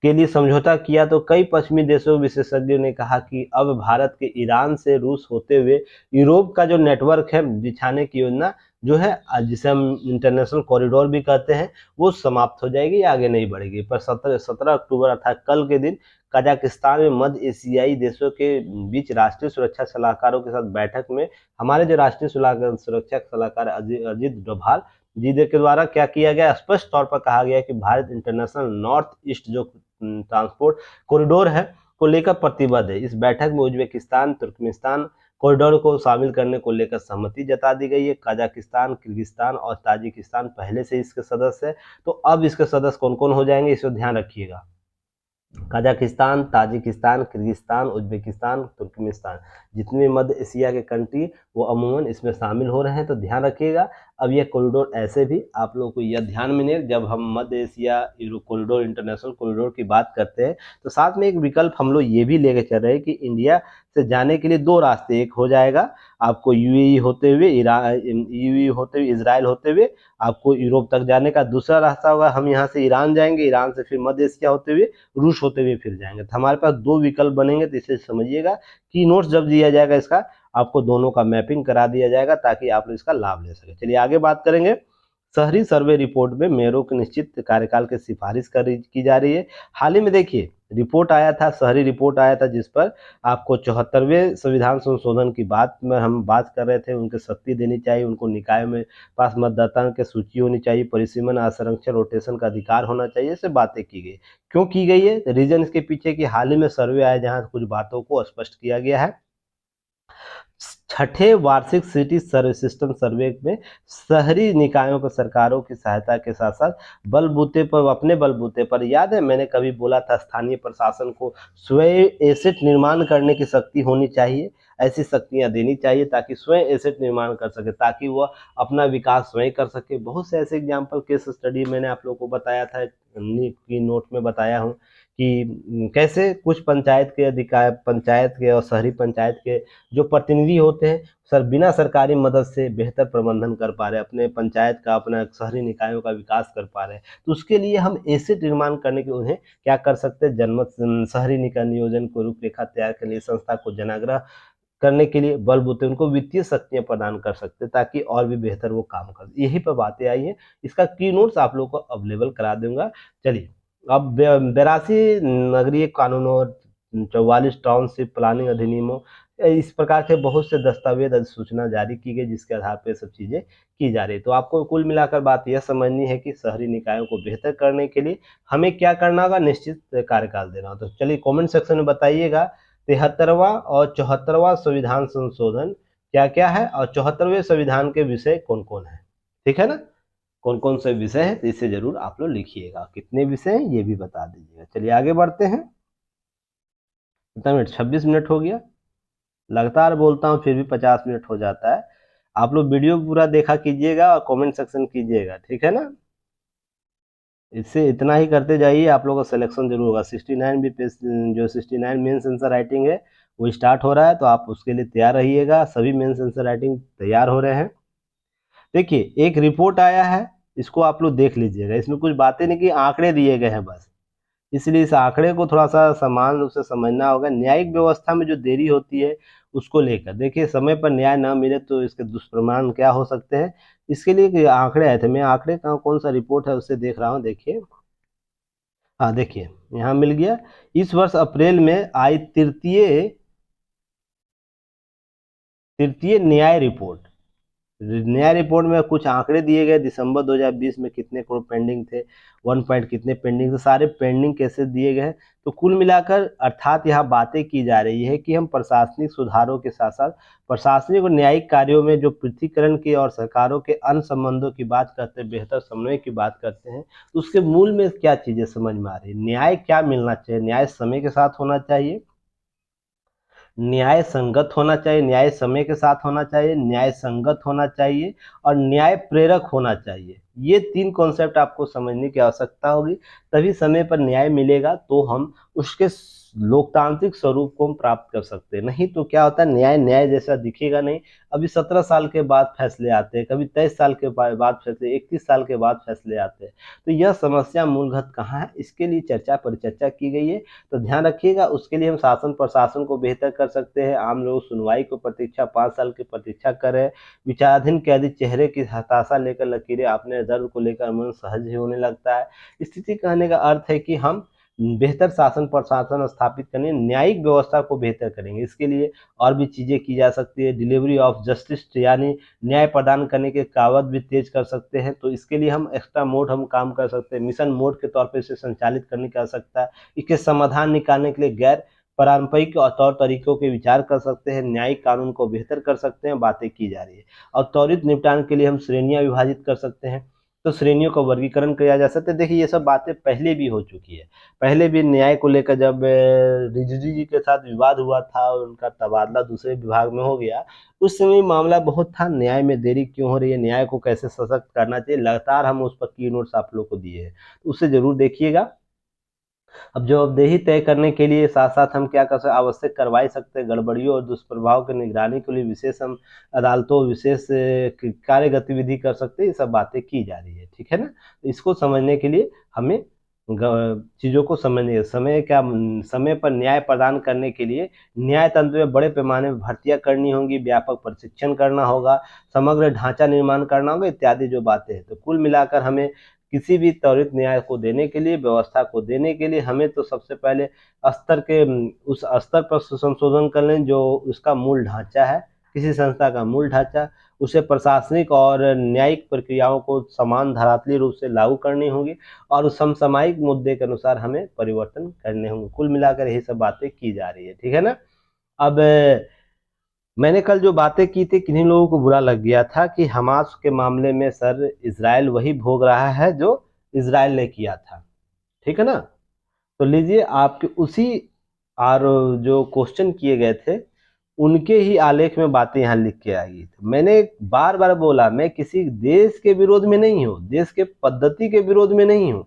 के लिए समझौता किया, तो कई पश्चिमी देशों विशेषज्ञों ने कहा कि अब भारत के ईरान से रूस होते हुए यूरोप का जो नेटवर्क है बिछाने की योजना जो है, जिसे हम इंटरनेशनल कॉरिडोर भी कहते हैं, वो समाप्त हो जाएगी, आगे नहीं बढ़ेगी। पर 17 अक्टूबर अर्थात कल के दिन कजाकिस्तान में मध्य एशियाई देशों के बीच राष्ट्रीय सुरक्षा सलाहकारों के साथ बैठक में हमारे जो राष्ट्रीय सुरक्षा सलाहकार अजीत डोभाल जी के द्वारा क्या किया गया, स्पष्ट तौर पर कहा गया कि भारत इंटरनेशनल नॉर्थ ईस्ट जो ट्रांसपोर्ट कॉरिडोर है को लेकर प्रतिबद्ध है। इस बैठक में उज्बेकिस्तान, तुर्कमेनिस्तान कॉरिडोर को शामिल करने को लेकर सहमति जता दी गई है। कजाकिस्तान, किर्गिस्तान और ताजिकिस्तान पहले से इसके सदस्य है, तो अब इसके सदस्य कौन कौन हो जाएंगे, इसको ध्यान रखिएगा। Kazakhstan, Tajikistan, Kyrgyzstan, Uzbekistan, Turkmenistan, जितने मध्य एशिया के कंट्री वो अमूमन इसमें शामिल हो रहे हैं, तो ध्यान रखिएगा। अब यह कॉरिडोर ऐसे भी आप लोगों को यह ध्यान में नहीं, जब हम मध्य Asia Euro corridor, international corridor की बात करते हैं, तो साथ में एक विकल्प हम लोग ये भी लेके चल रहे हैं कि इंडिया से जाने के लिए दो रास्ते, एक हो जाएगा आपको यूएई होते हुए, यूएई होते हुए, इजराइल होते हुए आपको यूरोप तक जाने का। दूसरा रास्ता होगा हम यहाँ से ईरान जाएंगे, ईरान से फिर मध्य एशिया होते हुए रूस होते हुए फिर जाएंगे। तो हमारे पास दो विकल्प बनेंगे, तो इसे समझिएगा की नोट्स जब दिया जाएगा इसका आपको दोनों का मैपिंग करा दिया जाएगा ताकि आप लोग इसका लाभ ले सके। चलिए आगे बात करेंगे। शहरी सर्वे रिपोर्ट में मेयरों के निश्चित कार्यकाल की सिफारिश की जा रही है। हाल ही में देखिए रिपोर्ट आया था, शहरी रिपोर्ट आया था, जिस पर आपको 74वें संविधान संशोधन की बात में हम बात कर रहे थे। उनके शक्ति देनी चाहिए, उनको निकाय में पास मतदाताओं की सूची होनी चाहिए, परिसीमन, आरक्षण, रोटेशन का अधिकार होना चाहिए, ऐसे बातें की गई। क्यों की गई है? रीजन इसके पीछे की हाल ही में सर्वे आया जहाँ कुछ बातों को स्पष्ट किया गया है। छठे वार्षिक सिटी सर्वे सिस्टम सर्वे में शहरी निकायों को सरकारों की सहायता के साथ साथ बलबूते पर, अपने बलबूते पर, याद है मैंने कभी बोला था स्थानीय प्रशासन को स्वयं एसेट निर्माण करने की शक्ति होनी चाहिए, ऐसी शक्तियां देनी चाहिए ताकि स्वयं एसेट निर्माण कर सके, ताकि वह अपना विकास स्वयं कर सके। बहुत से ऐसे एग्जाम्पल केस स्टडी मैंने आप लोगों को बताया था, की नोट में बताया हूँ कि कैसे कुछ पंचायत के अधिकार, पंचायत के और शहरी पंचायत के जो प्रतिनिधि होते हैं सर बिना सरकारी मदद से बेहतर प्रबंधन कर पा रहे हैं, अपने पंचायत का, अपना शहरी निकायों का विकास कर पा रहे हैं। तो उसके लिए हम एसेट निर्माण करने के उन्हें क्या कर सकते हैं, जनमत शहरी निकाय नियोजन को रूपरेखा तैयार करने के लिए, संस्था को जनाग्रह करने के लिए बलबूते उनको वित्तीय शक्तियां प्रदान कर सकते हैं ताकि और भी बेहतर वो काम कर। यही पर बातें आई हैं। इसका की नोट्स आप लोगों को अवेलेबल करा दूंगा। चलिए अब 82 नगरीय कानूनों, 44 टाउनशिप प्लानिंग अधिनियमों, इस प्रकार के बहुत से दस्तावेज अधिसूचना जारी की गई जिसके आधार पर सब चीजें की जा रही है। तो आपको कुल मिलाकर बात यह समझनी है कि शहरी निकायों को बेहतर करने के लिए हमें क्या करना होगा, निश्चित कार्यकाल देना होगा। तो चलिए कमेंट सेक्शन में बताइएगा 73वां और 74वां संविधान संशोधन क्या क्या है और 74वें संविधान के विषय कौन कौन है, ठीक है ना, कौन कौन से विषय है, तो इसे जरूर आप लोग लिखिएगा। कितने विषय हैं ये भी बता दीजिएगा। चलिए आगे बढ़ते हैं। कितना मिनट, 26 मिनट हो गया। लगातार बोलता हूँ फिर भी 50 मिनट हो जाता है। आप लोग वीडियो पूरा देखा कीजिएगा और कमेंट सेक्शन कीजिएगा, ठीक है ना। इससे इतना ही करते जाइए, आप लोगों का सिलेक्शन जरूर होगा। 69 भी जो 69 मेंस आंसर राइटिंग है वो स्टार्ट हो रहा है, तो आप उसके लिए तैयार रहिएगा। सभी मेंस आंसर राइटिंग तैयार हो रहे हैं। देखिए एक रिपोर्ट आया है, इसको आप लोग देख लीजिएगा। इसमें कुछ बातें नहीं कि आंकड़े दिए गए हैं बस, इसलिए इस आंकड़े को थोड़ा सा समान रूप से समझना होगा। न्यायिक व्यवस्था में जो देरी होती है उसको लेकर, देखिए समय पर न्याय न मिले तो इसके दुष्परिणाम क्या हो सकते हैं, इसके लिए आंकड़े आए थे। मैं आंकड़े का कौन सा रिपोर्ट है उससे देख रहा हूँ। देखिए हाँ देखिए यहाँ मिल गया। इस वर्ष अप्रैल में आई तृतीय न्याय रिपोर्ट। न्याय रिपोर्ट में कुछ आंकड़े दिए गए, दिसंबर 2020 में कितने करोड़ पेंडिंग थे, 1 पॉइंट कितने पेंडिंग थे, सारे पेंडिंग कैसे दिए गए। तो कुल मिलाकर अर्थात यहाँ बातें की जा रही है कि हम प्रशासनिक सुधारों के साथ साथ प्रशासनिक और न्यायिक कार्यों में जो पृथकीकरण की और सरकारों के अन्य संबंधों की बात करते हैं, बेहतर समन्वय की बात करते हैं, तो उसके मूल में क्या चीजें समझ में आ रही है। न्याय क्या मिलना चाहिए, न्याय समय के साथ होना चाहिए, न्याय संगत होना चाहिए, न्याय समय के साथ होना चाहिए, न्याय संगत होना चाहिए और न्याय प्रेरक होना चाहिए। ये तीन कॉन्सेप्ट आपको समझने की आवश्यकता होगी, तभी समय पर न्याय मिलेगा, तो हम उसके लोकतांत्रिक स्वरूप को हम प्राप्त कर सकते हैं। नहीं तो क्या होता है, न्याय न्याय जैसा दिखेगा नहीं। अभी 17 साल के बाद फैसले आते हैं, कभी 23 साल के बाद फैसले, 31 साल के बाद फैसले आते हैं। तो यह समस्या मूलगत कहाँ है, इसके लिए चर्चा परिचर्चा की गई है, तो ध्यान रखिएगा। उसके लिए हम शासन प्रशासन को बेहतर कर सकते हैं। आम लोग सुनवाई को प्रतीक्षा 5 साल की प्रतीक्षा कर रहे हैं। विचाराधीन कैदी चेहरे की हताशा लेकर लकीरें, अपने दर्द को लेकर मन सहज ही होने लगता है। स्थिति कहने का अर्थ है कि हम बेहतर शासन प्रशासन स्थापित करने, न्यायिक व्यवस्था को बेहतर करेंगे। इसके लिए और भी चीजें की जा सकती है। डिलीवरी ऑफ जस्टिस यानी न्याय प्रदान करने के कावत भी तेज कर सकते हैं। तो इसके लिए हम एक्स्ट्रा मोड हम काम कर सकते हैं। मिशन मोड के तौर पर इसे संचालित करने की आवश्यकता है। इसके समाधान निकालने के लिए गैर पारंपरिक और तौर तरीकों के विचार कर सकते हैं। न्यायिक कानून को बेहतर कर सकते हैं, बातें की जा रही है। और त्वरित निपटान के लिए हम श्रेणियां विभाजित कर सकते हैं, तो श्रेणियों का वर्गीकरण किया जा सकता है। देखिए ये सब बातें पहले भी हो चुकी है। पहले भी न्याय को लेकर जब रिजिजू जी के साथ विवाद हुआ था और उनका तबादला दूसरे विभाग में हो गया, उस समय मामला बहुत था, न्याय में देरी क्यों हो रही है, न्याय को कैसे सशक्त करना चाहिए। लगातार हम उस पर की नोट्स आप लोग को दिए हैं, तो उसे जरूर देखिएगा। अब जवाबदेही तय करने के लिए साथ साथ हम क्या कर सकते, आवश्यक कार्रवाई सकते हैं, गड़बड़ियों और दुष्प्रभाव की निगरानी के लिए विशेष हम अदालतों विशेष कार्य गतिविधि कर सकते हैं। ये सब बातें की जा रही है, ठीक है ना। इसको समझने के लिए हमें चीज़ों को समझने, समय पर न्याय प्रदान करने के लिए न्याय तंत्र में बड़े पैमाने में भर्तियां करनी होंगी, व्यापक प्रशिक्षण करना होगा, समग्र ढांचा निर्माण करना होगा, इत्यादि जो बातें हैं। तो कुल मिलाकर हमें किसी भी त्वरित न्याय को देने के लिए, व्यवस्था को देने के लिए हमें तो सबसे पहले उस स्तर पर संशोधन कर लें जो उसका मूल ढांचा है, किसी संस्था का मूल ढांचा, उसे प्रशासनिक और न्यायिक प्रक्रियाओं को समान धरातलीय रूप से लागू करनी होगी और उस समसामयिक मुद्दे के अनुसार हमें परिवर्तन करने होंगे। कुल मिलाकर यही सब बातें की जा रही है, ठीक है ना। अब मैंने कल जो बातें की थी, किन्हीं लोगों को बुरा लग गया था कि हमास के मामले में सर इजराइल वही भोग रहा है जो इजराइल ने किया था, ठीक है ना। तो लीजिए आपके उसी और जो क्वेश्चन किए गए थे उनके ही आलेख में बातें यहाँ लिख के आई थी। मैंने बार बार बोला, मैं किसी देश के विरोध में नहीं हूँ, देश के पद्धति के विरोध में नहीं हूँ,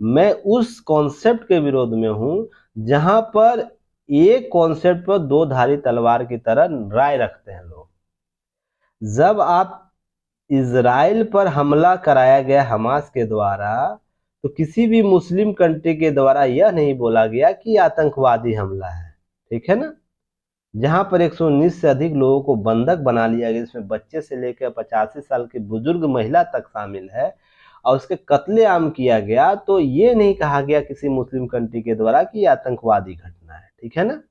मैं उस कॉन्सेप्ट के विरोध में हूँ जहां पर एक कॉन्सेप्ट पर दो धारी तलवार की तरह राय रखते हैं लोग। जब आप इजराइल पर हमला कराया गया हमास के द्वारा, तो किसी भी मुस्लिम कंट्री के द्वारा यह नहीं बोला गया कि आतंकवादी हमला है, ठीक है ना। जहां पर 119 से अधिक लोगों को बंधक बना लिया गया, जिसमें बच्चे से लेकर 85 साल की बुजुर्ग महिला तक शामिल है, और उसके कत्लेआम किया गया, तो ये नहीं कहा गया किसी मुस्लिम कंट्री के द्वारा कि आतंकवादी घटना है, ठीक है ना।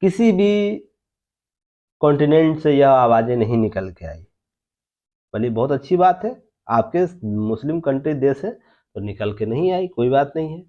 किसी भी कॉन्टिनेंट से यह आवाजें नहीं निकल के आई। भले बहुत अच्छी बात है, आपके मुस्लिम कंट्री देश है तो निकल के नहीं आई, कोई बात नहीं है।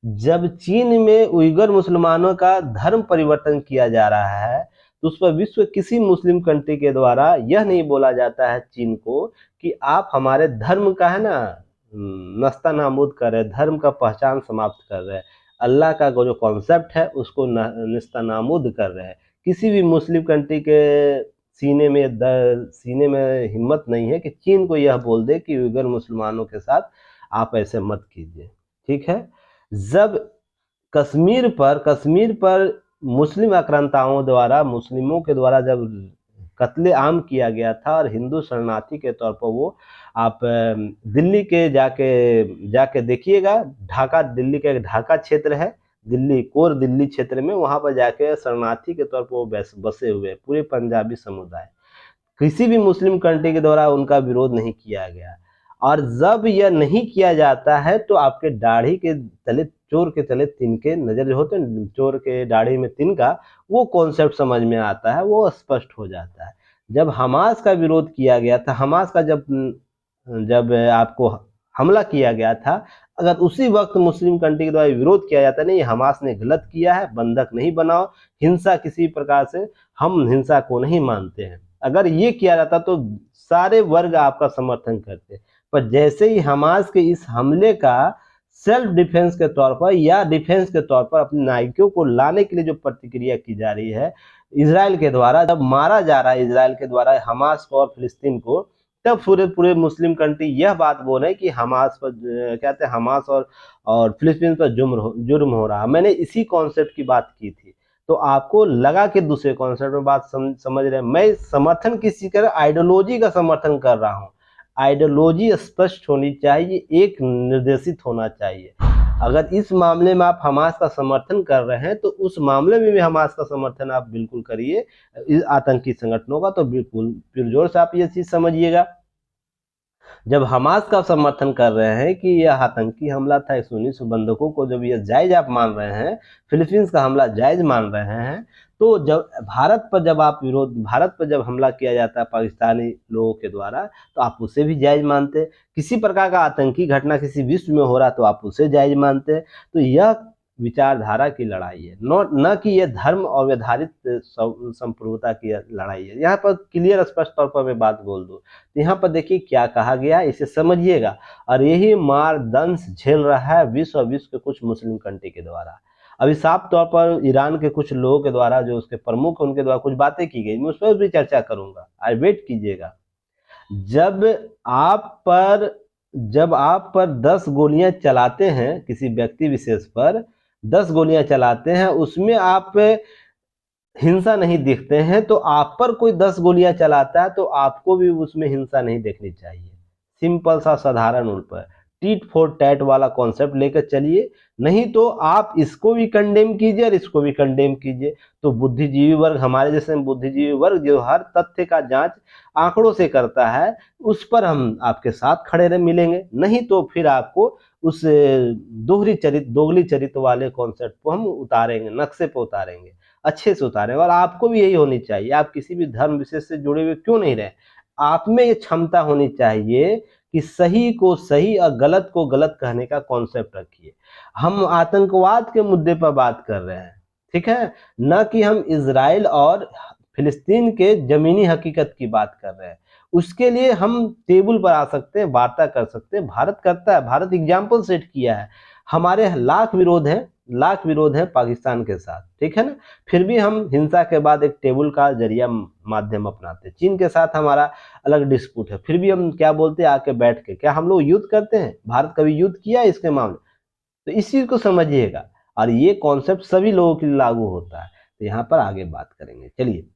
जब चीन में उइगर मुसलमानों का धर्म परिवर्तन किया जा रहा है, तो उस पर विश्व किसी मुस्लिम कंट्री के द्वारा यह नहीं बोला जाता है चीन को कि आप हमारे धर्म का है ना नस्ता नाबूद कर रहे, धर्म का पहचान समाप्त कर रहे हैं, अल्लाह का जो कॉन्सेप्ट है उसको नस्ता नाबूद कर रहे हैं। किसी भी मुस्लिम कंट्री के सीने में हिम्मत नहीं है कि चीन को यह बोल दे कि उइगर मुसलमानों के साथ आप ऐसे मत कीजिए, ठीक है। जब कश्मीर पर मुस्लिम आक्रांताओं द्वारा, मुस्लिमों के द्वारा जब कत्लेआम किया गया था और हिंदू शरणार्थी के तौर पर वो आप दिल्ली के जाके देखिएगा, दिल्ली का एक ढाका क्षेत्र है, दिल्ली कोर दिल्ली क्षेत्र में, वहां पर जाके शरणार्थी के तौर पर वो बसे हुए पूरे पंजाबी समुदाय, किसी भी मुस्लिम कंट्री के द्वारा उनका विरोध नहीं किया गया। और जब यह नहीं किया जाता है तो आपके दाढ़ी के तले, चोर के तले तिनके नजर जो होते हैं, चोर के दाढ़ी में तिनका, वो कॉन्सेप्ट समझ में आता है, वो स्पष्ट हो जाता है। जब हमास का विरोध किया गया था, हमास का जब आपको हमला किया गया था, अगर उसी वक्त मुस्लिम कंट्री के द्वारा विरोध किया जाता, नहीं हमास ने गलत किया है, बंधक नहीं बनाओ, हिंसा किसी प्रकार से, हम हिंसा को नहीं मानते हैं, अगर ये किया जाता तो सारे वर्ग आपका समर्थन करते। पर जैसे ही हमास के इस हमले का सेल्फ डिफेंस के तौर पर या डिफेंस के तौर पर अपने नागरिकों को लाने के लिए जो प्रतिक्रिया की जा रही है इजराइल के द्वारा, जब मारा जा रहा है इजराइल के द्वारा हमास को और फिलिस्तीन को, तब पूरे मुस्लिम कंट्री यह बात बोल रहे हैं कि हमास पर कहते हैं, हमास और फिलिस्तीन पर जुर्म हो रहा है। मैंने इसी कॉन्सेप्ट की बात की थी, तो आपको लगा कि दूसरे कॉन्सेप्ट में बात समझ रहे हैं। मैं समर्थन किसी का आइडियोलॉजी का समर्थन कर रहा हूँ, आइडियोलॉजी स्पष्ट होनी चाहिए, एक निर्देशित होना चाहिए। अगर इस मामले में आप हमास का समर्थन कर रहे हैं तो उस मामले में भी हमास का समर्थन आप बिल्कुल करिए, इस आतंकी संगठनों का, तो बिल्कुल पुरजोर से आप ये चीज समझिएगा। जब हमास का समर्थन कर रहे हैं कि यह आतंकी हमला था, 119 बंधकों को जब यह जायज आप मान रहे हैं, फिलीपींस का हमला जायज मान रहे हैं, तो जब भारत पर जब हमला किया जाता है पाकिस्तानी लोगों के द्वारा, तो आप उसे भी जायज मानते। किसी प्रकार का आतंकी घटना किसी विश्व में हो रहा तो आप उसे जायज मानते। तो यह विचारधारा की लड़ाई है, न कि यह धर्म और व्यवहारिक संप्रभुता की लड़ाई है। यहाँ पर क्लियर स्पष्ट तौर पर मैं बात बोल दूं, तो यहाँ पर देखिए क्या कहा गया है, इसे समझिएगा। और यही मार दंश झेल रहा है विश्व के कुछ मुस्लिम कंट्री के द्वारा। अभी साफ तौर पर ईरान के कुछ लोगों के द्वारा, जो उसके प्रमुख, उनके द्वारा कुछ बातें की गई, मैं उस पर भी चर्चा करूंगा, वेट कीजिएगा। जब आप पर जब आप पर 10 गोलियां चलाते हैं, किसी व्यक्ति विशेष पर 10 गोलियां चलाते हैं, उसमें आप हिंसा नहीं दिखते हैं, तो आप पर कोई 10 गोलियां चलाता है तो आपको भी उसमें हिंसा नहीं देखनी चाहिए। सिंपल सा साधारण उपाय, टीट फॉर टैट वाला कॉन्सेप्ट लेकर चलिए, नहीं तो आप इसको भी कंडेम कीजिए और इसको भी कंडेम कीजिए। तो बुद्धिजीवी वर्ग, हमारे जैसे बुद्धिजीवी वर्ग जो हर तथ्य का जांच आंकड़ों से करता है, उस पर हम आपके साथ खड़े रह मिलेंगे, नहीं तो फिर आपको उस दोगली चरित्र वाले कॉन्सेप्ट को हम उतारेंगे, नक्शे पर उतारेंगे, अच्छे से उतारें। और आपको भी यही होनी चाहिए, आप किसी भी धर्म विशेष से जुड़े हुए क्यों नहीं रहे, आप में ये क्षमता होनी चाहिए कि सही को सही और गलत को गलत कहने का कॉन्सेप्ट रखिए। हम आतंकवाद के मुद्दे पर बात कर रहे हैं, ठीक है, न कि हम इजराइल और फिलिस्तीन के जमीनी हकीकत की बात कर रहे हैं। उसके लिए हम टेबल पर आ सकते हैं, वार्ता कर सकते हैं, भारत करता है, भारत एग्जाम्पल सेट किया है। हमारे लाख विरोध है पाकिस्तान के साथ, ठीक है ना, फिर भी हम हिंसा के बाद एक टेबल का जरिया माध्यम अपनाते हैं। चीन के साथ हमारा अलग डिस्प्यूट है, फिर भी हम क्या बोलते हैं, आके बैठ के, क्या हम लोग युद्ध करते हैं? भारत कभी युद्ध किया है इसके मामले? तो इस चीज को समझिएगा, और ये कॉन्सेप्ट सभी लोगों के लिए लागू होता है। तो यहाँ पर आगे बात करेंगे। चलिए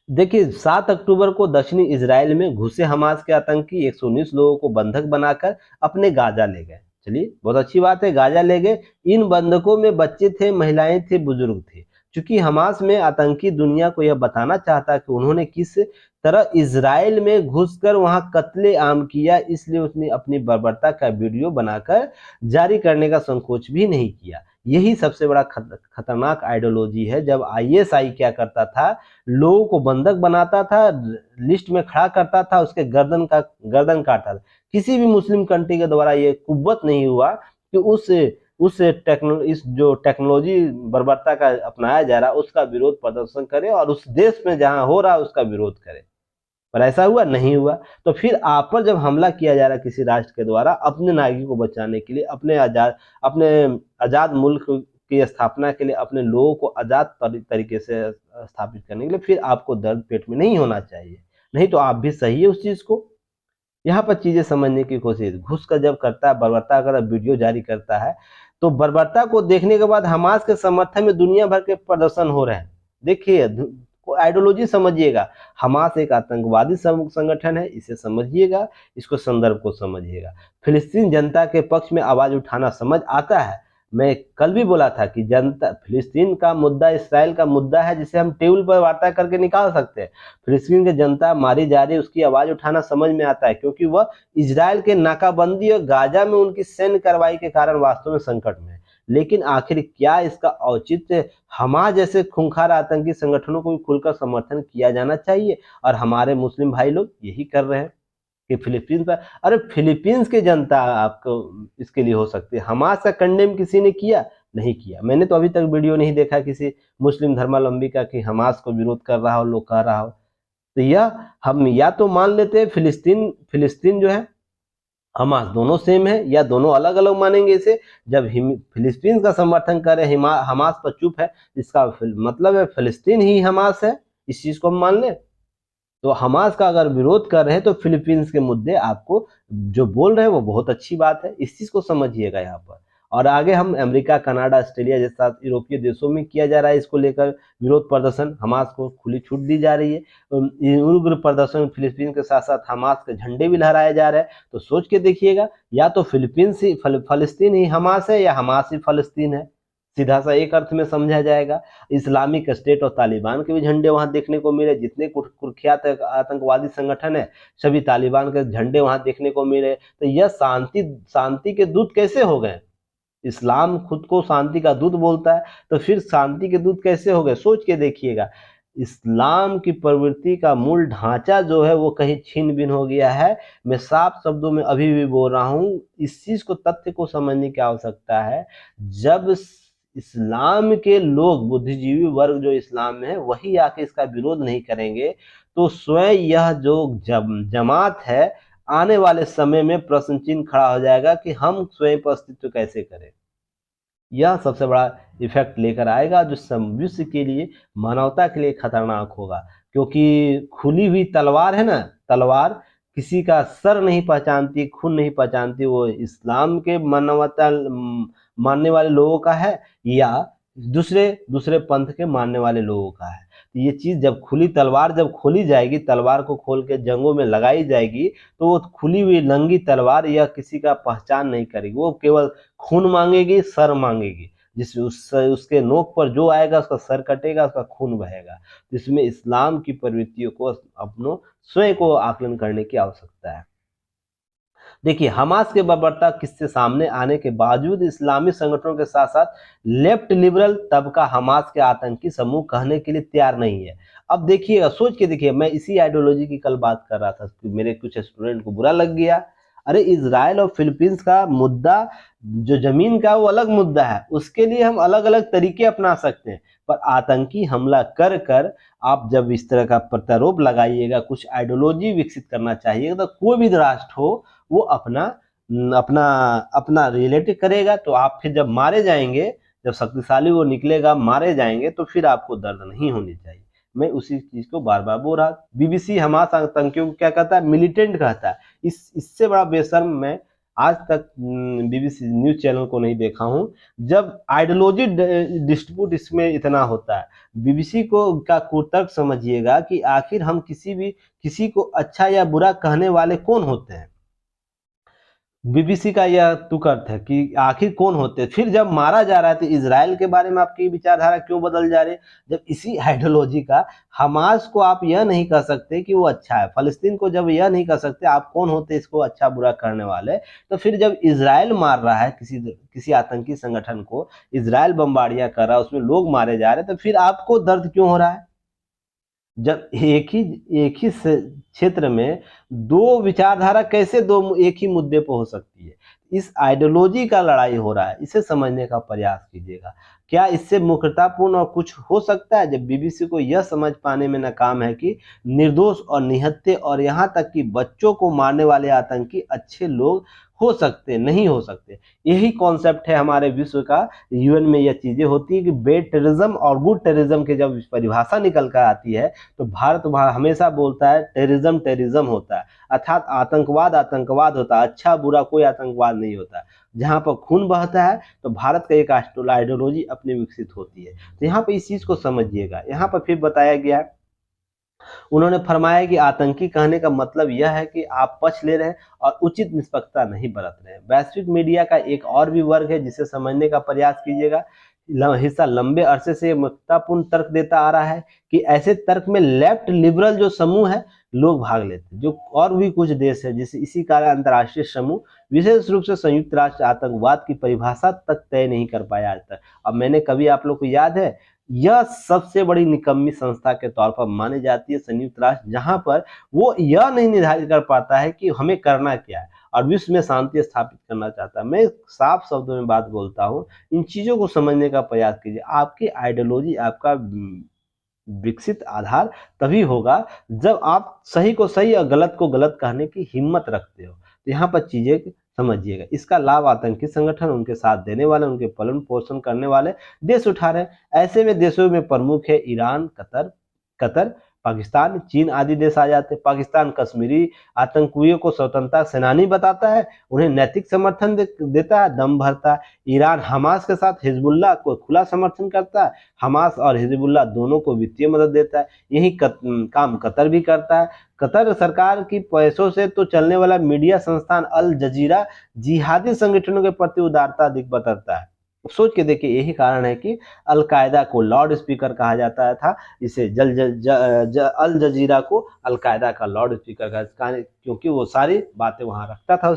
देखिए, 7 अक्टूबर को दक्षिणी इजराइल में घुसे हमास के आतंकी 119 लोगों को बंधक बनाकर अपने गाजा ले गए। चलिए, बहुत अच्छी बात है, गाजा ले गए। इन बंधकों में बच्चे थे, महिलाएं थे, बुजुर्ग थे। चूंकि हमास में आतंकी दुनिया को यह बताना चाहता कि उन्होंने किस तरह इजराइल में घुसकर वहां कत्ले आम किया, इसलिए उसने अपनी बर्बरता का वीडियो बनाकर जारी करने का संकोच भी नहीं किया। यही सबसे बड़ा खतरनाक आइडियोलॉजी है। जब आईएसआई क्या करता था, लोगों को बंधक बनाता था, लिस्ट में खड़ा करता था, उसके गर्दन काटता था। किसी भी मुस्लिम कंट्री के द्वारा ये कुव्वत नहीं हुआ कि इस जो टेक्नोलॉजी बर्बरता का अपनाया जा रहा है उसका विरोध प्रदर्शन करे और उस देश में जहां हो रहा है उसका विरोध करे। पर ऐसा हुआ नहीं हुआ। तो फिर आप पर जब हमला किया जा रहा है किसी राष्ट्र के द्वारा अपने नागरिकों को बचाने के लिए, अपने आजाद मुल्क की स्थापना के लिए, अपने लोगों को आजाद तरीके से स्थापित करने के लिए, फिर आपको दर्द पेट में नहीं होना चाहिए, नहीं तो आप भी सही है उस चीज को। यहाँ पर चीजें समझने की कोशिश, घुस कर जब करता है, बर्बरता कर वीडियो जारी करता है, तो बर्बरता को देखने के बाद हमास के समर्थन में दुनिया भर के प्रदर्शन हो रहे हैं। देखिए, आइडियोलॉजी समझिएगा, हमास एक आतंकवादी संगठन है, इसे समझिएगा, इसको संदर्भ को समझिएगा। फिलिस्तीन जनता के पक्ष में आवाज उठाना समझ आता है। मैं कल भी बोला था कि जनता, फिलिस्तीन का मुद्दा इसराइल का मुद्दा है जिसे हम टेबल पर वार्ता करके निकाल सकते हैं। फिलिस्तीन की जनता मारी जा रही है, उसकी आवाज उठाना समझ में आता है, क्योंकि वह इजराइल के नाकाबंदी और गाजा में उनकी सैन्य कार्रवाई के कारण वास्तव में संकट में है। लेकिन आखिर क्या इसका औचित्य? हमास जैसे खूंखार आतंकी संगठनों को भी खुलकर समर्थन किया जाना चाहिए, और हमारे मुस्लिम भाई लोग यही कर रहे हैं कि फिलीपींस पर, अरे फिलीपींस की जनता आपको इसके लिए हो सकती है। हमास का कंडेम किसी ने किया? नहीं किया। मैंने तो अभी तक वीडियो नहीं देखा किसी मुस्लिम धर्मावलंबी का कि हमास को विरोध कर रहा हो, लोग कह रहा हो। तो यह हम या तो मान लेते हैं फिलिस्तीन जो है हमास दोनों सेम है, या दोनों अलग अलग मानेंगे इसे। जब फिलिस्तीन का समर्थन करे, हमास पर चुप है, इसका मतलब है फिलिस्तीन ही हमास है, इस चीज को हम मान लें। तो हमास का अगर विरोध कर रहे हैं तो फिलीपींस के मुद्दे आपको जो बोल रहे हैं वो बहुत अच्छी बात है, इस चीज को समझिएगा यहाँ पर। और आगे हम अमेरिका, कनाडा, ऑस्ट्रेलिया जैसा यूरोपीय देशों में किया जा रहा है इसको लेकर विरोध प्रदर्शन, हमास को खुली छूट दी जा रही है। उग्र प्रदर्शन फिलीपींस के साथ साथ हमास के झंडे भी लहराए जा रहे हैं। तो सोच के देखिएगा, या तो फलस्तीन ही हमास है, या हमास ही फलस्तीन है। सीधा सा एक अर्थ में समझा जाएगा। इस्लामिक स्टेट और तालिबान के भी झंडे वहां देखने को मिले, जितने कुख्यात आतंकवादी संगठन है सभी तालिबान के झंडे वहां देखने को मिले। तो यह शांति के दूत कैसे हो गए? इस्लाम खुद को शांति का दूत बोलता है, तो फिर शांति के दूत कैसे हो गए? सोच के देखिएगा। इस्लाम की प्रवृत्ति का मूल ढांचा जो है वो कहीं छीन बीन हो गया है। मैं साफ शब्दों में अभी भी बोल रहा हूं, इस चीज को, तथ्य को समझने की आवश्यकता है। जब इस्लाम के लोग, बुद्धिजीवी वर्ग जो इस्लाम में है, वही आके इसका विरोध नहीं करेंगे, तो स्वयं यह जो जमात है, आने वाले समय में प्रश्न चिन्ह खड़ा हो जाएगा कि हम स्वयं पर अस्तित्व कैसे करें। यह सबसे बड़ा इफेक्ट लेकर आएगा जो विश्व के लिए, मानवता के लिए खतरनाक होगा। क्योंकि खुली हुई तलवार है ना, तलवार किसी का सर नहीं पहचानती, खून नहीं पहचानती, वो इस्लाम के मानवता मानने वाले लोगों का है या दूसरे दूसरे पंथ के मानने वाले लोगों का है। तो ये चीज़ जब खुली तलवार जब खोली जाएगी, तलवार को खोल के जंगों में लगाई जाएगी, तो वो खुली हुई नंगी तलवार या किसी का पहचान नहीं करेगी, वो केवल खून मांगेगी, सर मांगेगी। जिस उसके नोक पर जो आएगा उसका सर कटेगा, उसका खून बहेगा। जिसमें इस्लाम की प्रवृत्तियों को अपनों स्वयं को आकलन करने की आवश्यकता है। देखिए, हमास के बर्बरता किस्से सामने आने के बावजूद इस्लामी संगठनों के साथ साथ लेफ्ट लिबरल तबका हमास के आतंकी समूह कहने के लिए तैयार नहीं है। अब देखिएगा, सोच के देखिए, मैं इसी आइडियोलॉजी की कल बात कर रहा था कि मेरे कुछ स्टूडेंट को बुरा लग गया। अरे, इजराइल और फिलीपींस का मुद्दा जो जमीन का वो अलग मुद्दा है, उसके लिए हम अलग अलग तरीके अपना सकते हैं, पर आतंकी हमला कर कर आप जब इस तरह का प्रत्यारोप लगाइएगा, कुछ आइडियोलॉजी विकसित करना चाहिएगा, तो कोई भी राष्ट्र हो वो अपना अपना अपना रिलेटिव करेगा। तो आप फिर जब मारे जाएंगे, जब शक्तिशाली वो निकलेगा, मारे जाएंगे, तो फिर आपको दर्द नहीं होनी चाहिए। मैं उसी चीज को बार बार बोल रहा। बीबीसी हमास आतंकियों को क्या कहता है? मिलिटेंट कहता है। इससे बड़ा बेशर्म मैं आज तक बीबीसी न्यूज चैनल को नहीं देखा हूं। जब आइडियोलॉजी डिस्ट्रीब्यूट इसमें इतना होता है, बीबीसी को का कुतर्क समझिएगा कि आखिर हम किसी को अच्छा या बुरा कहने वाले कौन होते हैं। बीबीसी का यह तुक अर्थ है कि आखिर कौन होते हैं। फिर जब मारा जा रहा है तो इजराइल के बारे में आपकी विचारधारा क्यों बदल जा रही है? जब इसी आइडियोलॉजी का हमास को आप यह नहीं कह सकते कि वो अच्छा है, फलस्तीन को जब यह नहीं कह सकते, आप कौन होते इसको अच्छा बुरा करने वाले? तो फिर जब इजराइल मार रहा है किसी आतंकी संगठन को, इजराइल बमबारियां कर रहा है, उसमें लोग मारे जा रहे हैं, तो फिर आपको दर्द क्यों हो रहा है? जब एक ही क्षेत्र में दो विचारधारा कैसे दो एक ही मुद्दे पर हो सकती है? इस आइडियोलॉजी का लड़ाई हो रहा है, इसे समझने का प्रयास कीजिएगा। क्या इससे मूर्खतापूर्ण और कुछ हो सकता है? जब बीबीसी को यह समझ पाने में नाकाम है कि निर्दोष और निहत्थे और यहाँ तक कि बच्चों को मारने वाले आतंकी अच्छे लोग हो सकते नहीं हो सकते। यही कॉन्सेप्ट है हमारे विश्व का। यूएन में यह चीजें होती है कि बेड टेररिज्म और गुड टेररिज्म की जब परिभाषा निकल कर आती है, तो भारत हमेशा बोलता है टेररिज्म टेररिज्म होता है, अर्थात आतंकवाद आतंकवाद होता है, अच्छा बुरा कोई आतंकवाद नहीं होता। जहां पर खून बहता है तो भारत का एक आइडियोलॉजी अपनी विकसित होती है। तो यहाँ पर इस चीज को समझिएगा। यहाँ पर फिर बताया गया है, उन्होंने फरमाया कि आतंकी कहने का मतलब यह है कि आप पक्ष ले रहे हैं और उचित निष्पक्षता नहीं बरत रहे हैं। वैश्विक मीडिया का एक और भी वर्ग है जिसे समझने का प्रयास कीजिएगा। हिस्सा लंबे अरसे से महत्वपूर्ण तर्क देता आ रहा है कि ऐसे तर्क में लेफ्ट लिबरल जो समूह है लोग भाग लेते हैं। जो और भी कुछ देश है जिसे इसी कारण अंतर्राष्ट्रीय समूह, विशेष रूप से संयुक्त राष्ट्र, आतंकवाद की परिभाषा तक तय नहीं कर पाया आज तक। अब मैंने कभी, आप लोग को याद है, यह सबसे बड़ी निकम्मी संस्था के तौर पर मानी जाती है संयुक्त राष्ट्र, जहां पर वो यह नहीं निर्धारित कर पाता है कि हमें करना क्या है और विश्व में शांति स्थापित करना चाहता है। मैं साफ शब्दों में बात बोलता हूं, इन चीजों को समझने का प्रयास कीजिए। आपकी आइडियोलॉजी, आपका विकसित आधार तभी होगा जब आप सही को सही और गलत को गलत कहने की हिम्मत रखते हो। तो यहाँ पर चीजें समझिएगा। इसका लाभ आतंकी संगठन, उनके साथ देने वाले, उनके पालन पोषण करने वाले देश उठा रहे हैं। ऐसे में देशों में प्रमुख है ईरान, कतर, पाकिस्तान, चीन आदि देश आ जाते हैं। पाकिस्तान कश्मीरी आतंकियों को स्वतंत्रता सेनानी बताता है, उन्हें नैतिक समर्थन देता है, दम भरता है। ईरान हमास के साथ हिजबुल्लाह को खुला समर्थन करता है, हमास और हिजबुल्लाह दोनों को वित्तीय मदद देता है। यही काम कतर भी करता है। कतर सरकार की पैसों से तो चलने वाला मीडिया संस्थान अल जजीरा जिहादी संगठनों के प्रति उदारता दिख बताता है। सोच के देखिए, यही कारण है कि अलकायदा को लाउड स्पीकर कहा जाता था। इसे अल जजीरा को अलकायदा का लाउड स्पीकर कहा, क्योंकि वो सारी बातें वहां रखता था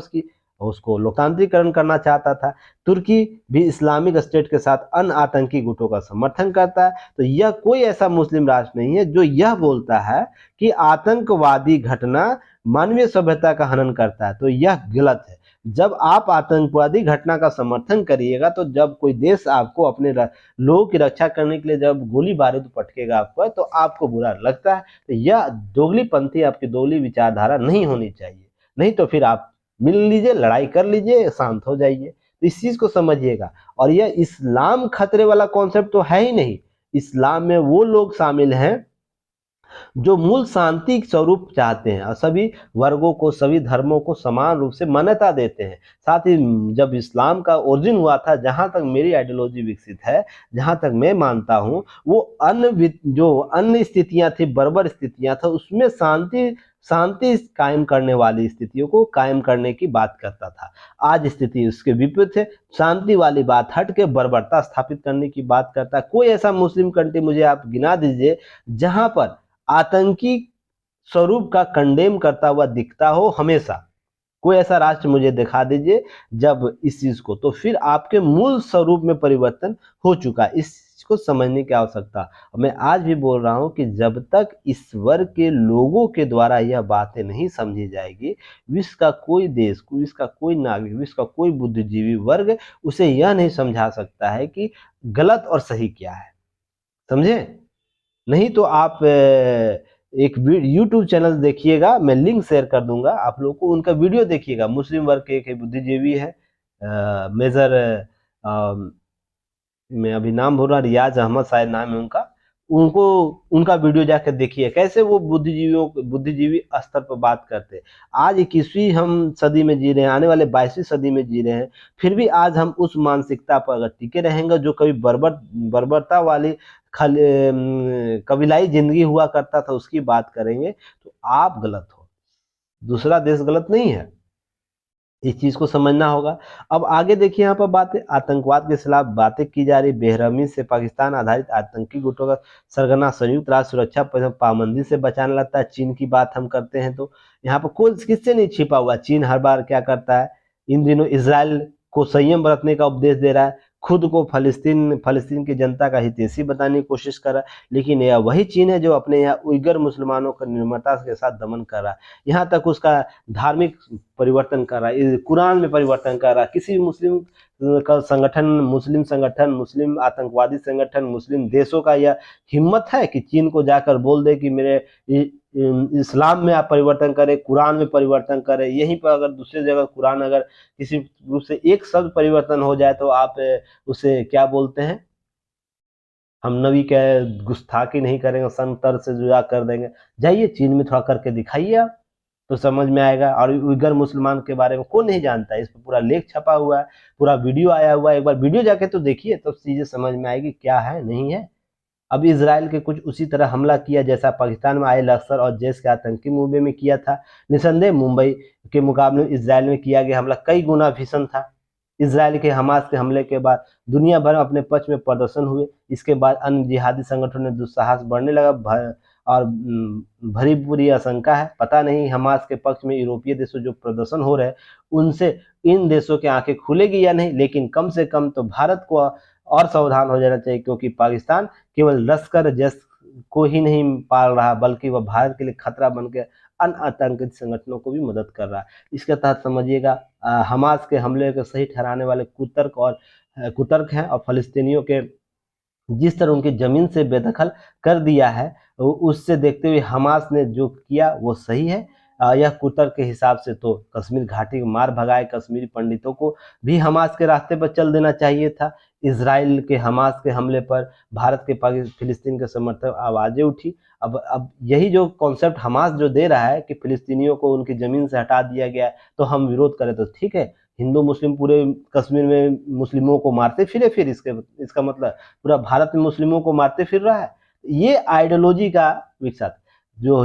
उसको लोकतांत्रिकरण करना चाहता था। तुर्की भी इस्लामिक स्टेट के साथ अन्य आतंकी गुटों का समर्थन करता है। तो यह कोई ऐसा मुस्लिम राष्ट्र नहीं है जो यह बोलता है कि आतंकवादी घटना मानवीय सभ्यता का हनन करता है। तो यह गलत है। जब आप आतंकवादी घटना का समर्थन करिएगा, तो जब कोई देश आपको अपने लोगों की रक्षा करने के लिए जब गोली बारूद पटकेगा आप पर, तो आपको बुरा लगता है। तो यह दोगलीपंथी, आपकी दोगली विचारधारा नहीं होनी चाहिए। नहीं तो फिर आप मिल लीजिए, लड़ाई कर लीजिए, शांत हो जाइए। तो इस चीज को समझिएगा। और यह इस्लाम खतरे वाला कॉन्सेप्ट तो है ही नहीं। इस्लाम में वो लोग शामिल हैं जो मूल शांति स्वरूप चाहते हैं और सभी वर्गों को, सभी धर्मों को समान रूप से मान्यता देते हैं। साथ ही जब इस्लाम का ओरिजिन हुआ था, जहाँ तक मेरी आइडियोलॉजी विकसित है, जहाँ तक मैं मानता हूँ, वो जो अन्य स्थितियाँ थी, बर्बर स्थितियाँ था, उसमें शांति शांति कायम करने वाली स्थितियों को कायम करने की बात करता था। आज स्थिति उसके विपरीत है, शांति वाली बात हट के बर्बरता स्थापित करने की बात करता है। कोई ऐसा मुस्लिम कंट्री मुझे आप गिना दीजिए जहां पर आतंकी स्वरूप का कंडेम करता हुआ दिखता हो हमेशा। कोई ऐसा राष्ट्र मुझे दिखा दीजिए जब इस चीज को, तो फिर आपके मूल स्वरूप में परिवर्तन हो चुका है। इसको समझने की आवश्यकता। मैं आज भी बोल रहा हूं कि जब तक इस वर्ग के लोगों के द्वारा यह बातें नहीं समझी जाएगी, विश्व का कोई देश, विश्व का कोई नागरिक, विश्व का कोई बुद्धिजीवी वर्ग उसे यह नहीं समझा सकता है कि गलत और सही क्या है। समझे? नहीं तो आप एक यूट्यूब चैनल देखिएगा, मैं लिंक शेयर कर दूंगा आप लोगों को, उनका वीडियो देखिएगा। मुस्लिम वर्ग के एक बुद्धिजीवी है, मेजर, मैं अभी नाम भूल रहा, रियाज अहमद शायद नाम है उनका। उनको उनका वीडियो जाकर देखिए, कैसे वो बुद्धिजीवी स्तर पर बात करते हैं। आज 21वीं हम सदी में जी रहे हैं, आने वाले 22वीं सदी में जी रहे हैं, फिर भी आज हम उस मानसिकता पर अगर टिके रहेंगे जो कभी बर्बरता वाली कबीलाई जिंदगी हुआ करता था उसकी बात करेंगे, तो आप गलत हो, दूसरा देश गलत नहीं है। इस चीज को समझना होगा। अब आगे देखिए, यहाँ पर बातें आतंकवाद के खिलाफ बातें की जा रही, बेरहमी से पाकिस्तान आधारित आतंकी गुटों का सरगना संयुक्त राष्ट्र सुरक्षा पाबंदी से बचाने लगता है। चीन की बात हम करते हैं तो यहाँ पर कोई किससे नहीं छिपा हुआ। चीन हर बार क्या करता है, इन दिनों इसराइल को संयम बरतने का उपदेश दे रहा है, खुद को फलस्तीन की जनता का हितैषी बताने की कोशिश कर रहा है, लेकिन यह वही चीन है जो अपने यहाँ उइगर मुसलमानों का निर्ममता के साथ दमन कर रहा है। यहाँ तक उसका धार्मिक परिवर्तन कर रहा है, कुरान में परिवर्तन कर रहा है। किसी मुस्लिम का संगठन, मुस्लिम संगठन, मुस्लिम आतंकवादी संगठन, मुस्लिम देशों का यह हिम्मत है कि चीन को जाकर बोल दे कि मेरे इस्लाम में आप परिवर्तन करें, कुरान में परिवर्तन करें। यहीं पर अगर दूसरी जगह कुरान अगर किसी रूप से एक शब्द परिवर्तन हो जाए तो आप उसे क्या बोलते हैं, हम नबी के गुस्ताखी नहीं करेंगे, संतर से जुदा कर देंगे। जाइए चीन में थोड़ा करके दिखाइए आप, तो समझ में आएगा। और उइगर मुसलमान के बारे में कौन नहीं जानता है, इस पर पूरा लेख छपा हुआ है, पूरा वीडियो आया हुआ है। एक बार वीडियो जाके तो देखिए, तब चीजें समझ में आएगी क्या है नहीं है। अब इसराइल के कुछ उसी तरह हमला किया जैसा पाकिस्तान में आए लश्कर और जैश के आतंकी मुंबई में किया था। निसंदेह मुंबई के मुकाबले इसराइल में किया गया हमला कई गुना भीषण था। इसराइल के हमास के हमले के बाद दुनिया भर में अपने पक्ष में प्रदर्शन हुए। इसके बाद अन्य जिहादी संगठनों ने दुस्साहस बढ़ने लगा और भरी पूरी आशंका है, पता नहीं हमास के पक्ष में यूरोपीय देशों जो प्रदर्शन हो रहे हैं उनसे इन देशों की आंखें खुलेगी या नहीं, लेकिन कम से कम तो भारत को और सावधान हो जाना चाहिए, क्योंकि पाकिस्तान केवल लश्कर जैश को ही नहीं पाल रहा बल्कि वह भारत के लिए खतरा बन के अन्य आतंकी संगठनों को भी मदद कर रहा है। इसके तहत समझिएगा हमास के हमले को सही ठहराने वाले कुतर्क हैं और फलस्तीनियों के जिस तरह उनकी जमीन से बेदखल कर दिया है, उससे देखते हुए हमास ने जो किया वो सही है। यह कुतर्क के हिसाब से तो कश्मीर घाटी को मार भगाए कश्मीरी पंडितों को भी हमास के रास्ते पर चल देना चाहिए था। इसराइल के हमास के हमले पर भारत के फिलिस्तीन के समर्थक आवाजें उठी। अब यही जो कॉन्सेप्ट हमास जो दे रहा है कि फिलिस्तीनियों को उनकी जमीन से हटा दिया गया तो हम विरोध करें, तो ठीक है, हिंदू मुस्लिम पूरे कश्मीर में मुस्लिमों को मारते फिरे, फिर इसका मतलब पूरा भारत में मुस्लिमों को मारते फिर रहा है। ये आइडियोलॉजी का विकसित जो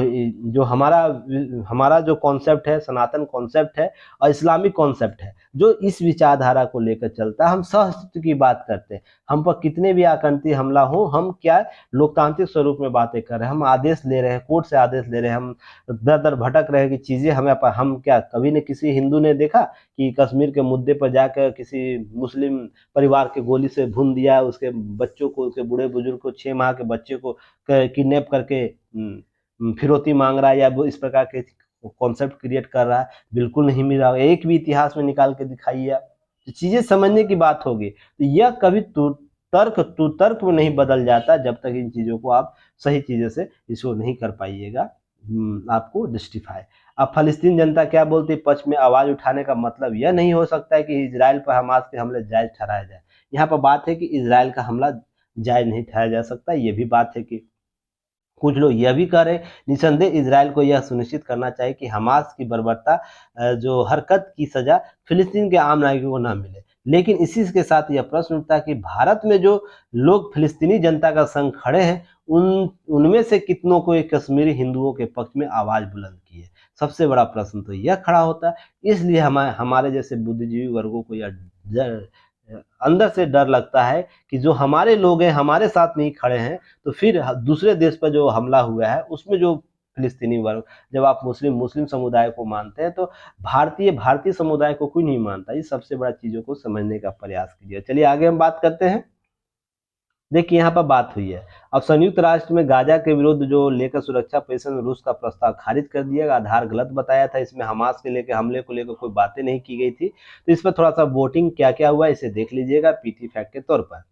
जो हमारा जो कॉन्सेप्ट है, सनातन कॉन्सेप्ट है और इस्लामिक कॉन्सेप्ट है, जो इस विचारधारा को लेकर चलता है। हम सहअस्तित्व की बात करते हैं, हम पर कितने भी आतंकी हमला हो, हम क्या लोकतांत्रिक स्वरूप में बातें कर रहे हैं, हम आदेश ले रहे हैं, कोर्ट से आदेश ले रहे हैं, हम दर दर भटक रहे हैं कि चीजें हम क्या कभी ने किसी हिंदू ने देखा कि कश्मीर के मुद्दे पर जाकर किसी मुस्लिम परिवार के गोली से भून दिया, उसके बच्चों को, उसके बूढ़े बुजुर्ग को, 6 माह के बच्चे को किडनैप करके फिरौती मांग रहा है या वो इस प्रकार के कॉन्सेप्ट क्रिएट कर रहा है? बिल्कुल नहीं मिल रहा। एक भी इतिहास में निकाल के दिखाइए आप, तो चीजें समझने की बात होगी। तो यह कभी तर्क में नहीं बदल जाता जब तक इन चीजों को आप सही चीजों से इसको नहीं कर पाइएगा आपको जस्टिफाई। अब फलस्तीन जनता क्या बोलती है, पक्ष में आवाज उठाने का मतलब यह नहीं हो सकता है कि इजराइल पर हमास के हमले जायज ठहराया जाए। यहाँ पर बात है कि इजराइल का हमला जायज नहीं ठहराया जा सकता। ये भी बात है कि कुछ लोग यह भी कह रहे निसंदेह इजराइल को यह सुनिश्चित करना चाहिए कि हमास की बर्बरता जो हरकत की सजा फिलिस्तीन के आम नागरिकों को न मिले। लेकिन इसी के साथ यह प्रश्न उठता है कि भारत में जो लोग फिलिस्तीनी जनता का संग खड़े हैं उनमें से कितनों को एक कश्मीरी हिंदुओं के पक्ष में आवाज बुलंद की है। सबसे बड़ा प्रश्न तो यह खड़ा होता है। इसलिए हमारे जैसे बुद्धिजीवी वर्गों को यह अंदर से डर लगता है कि जो हमारे लोग हैं हमारे साथ नहीं खड़े हैं तो फिर दूसरे देश पर जो हमला हुआ है उसमें जो फिलिस्तीनी वर्ग, जब आप मुस्लिम समुदाय को मानते हैं तो भारतीय समुदाय को कोई नहीं मानता। ये सबसे बड़ा चीजों को समझने का प्रयास कीजिए। चलिए आगे हम बात करते हैं। देखिए यहाँ पर बात हुई है, अब संयुक्त राष्ट्र में गाजा के विरुद्ध जो लेकर सुरक्षा परिषद में रूस का प्रस्ताव खारिज कर दिया, आधार गलत बताया था, इसमें हमास के लेकर हमले को लेकर कोई बातें नहीं की गई थी। तो इस पर थोड़ा सा वोटिंग क्या क्या हुआ इसे देख लीजिएगा पीटी फैक्ट के तौर पर।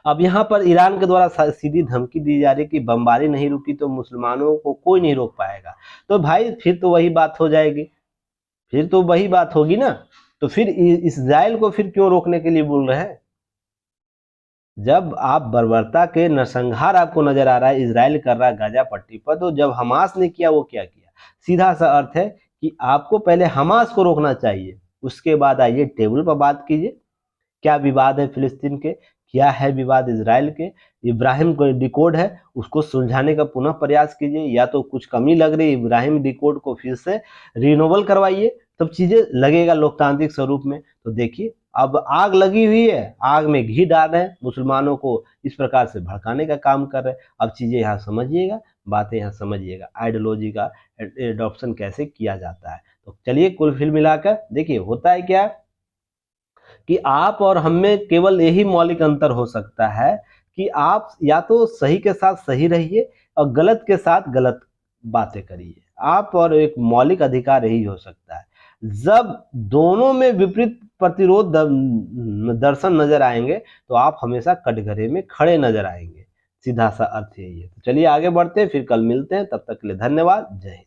अब यहाँ पर ईरान के द्वारा सीधी धमकी दी जा रही कि बमबारी नहीं रुकी तो मुसलमानों को कोई नहीं रोक पाएगा। तो भाई फिर तो वही बात हो जाएगी, फिर तो वही बात होगी ना। तो फिर इस्राइल को फिर क्यों रोकने के लिए बोल रहे हैं? जब आप बर्बरता के नरसंहार आपको नजर आ रहा है इजराइल कर रहा है गाजा पट्टी पर, तो जब हमास ने किया वो क्या किया? सीधा सा अर्थ है कि आपको पहले हमास को रोकना चाहिए, उसके बाद आइए टेबल पर बात कीजिए। क्या विवाद है फिलिस्तीन के, क्या है विवाद इजराइल के, इब्राहिम को डिकोड है उसको सुलझाने का पुनः प्रयास कीजिए, या तो कुछ कमी लग रही इब्राहिम डिकोड को फिर से रिनोवल करवाइए, तब चीजें लगेगा लोकतांत्रिक स्वरूप में। तो देखिए अब आग लगी हुई है, आग में घी डाल रहे हैं, मुसलमानों को इस प्रकार से भड़काने का काम कर रहे हैं। अब चीजें यहाँ समझिएगा, बातें यहाँ समझिएगा, आइडियोलॉजी का एडॉप्शन कैसे किया जाता है। तो चलिए कुल फिल मिलाकर देखिए होता है क्या कि आप और हम में केवल यही मौलिक अंतर हो सकता है कि आप या तो सही के साथ सही रहिए और गलत के साथ गलत बातें करिए। आप और एक मौलिक अधिकार यही हो सकता है। जब दोनों में विपरीत प्रतिरोध दर्शन नजर आएंगे तो आप हमेशा कटघरे में खड़े नजर आएंगे। सीधा सा अर्थ यही है। तो चलिए आगे बढ़ते हैं, फिर कल मिलते हैं, तब तक के लिए धन्यवाद, जय हिंद।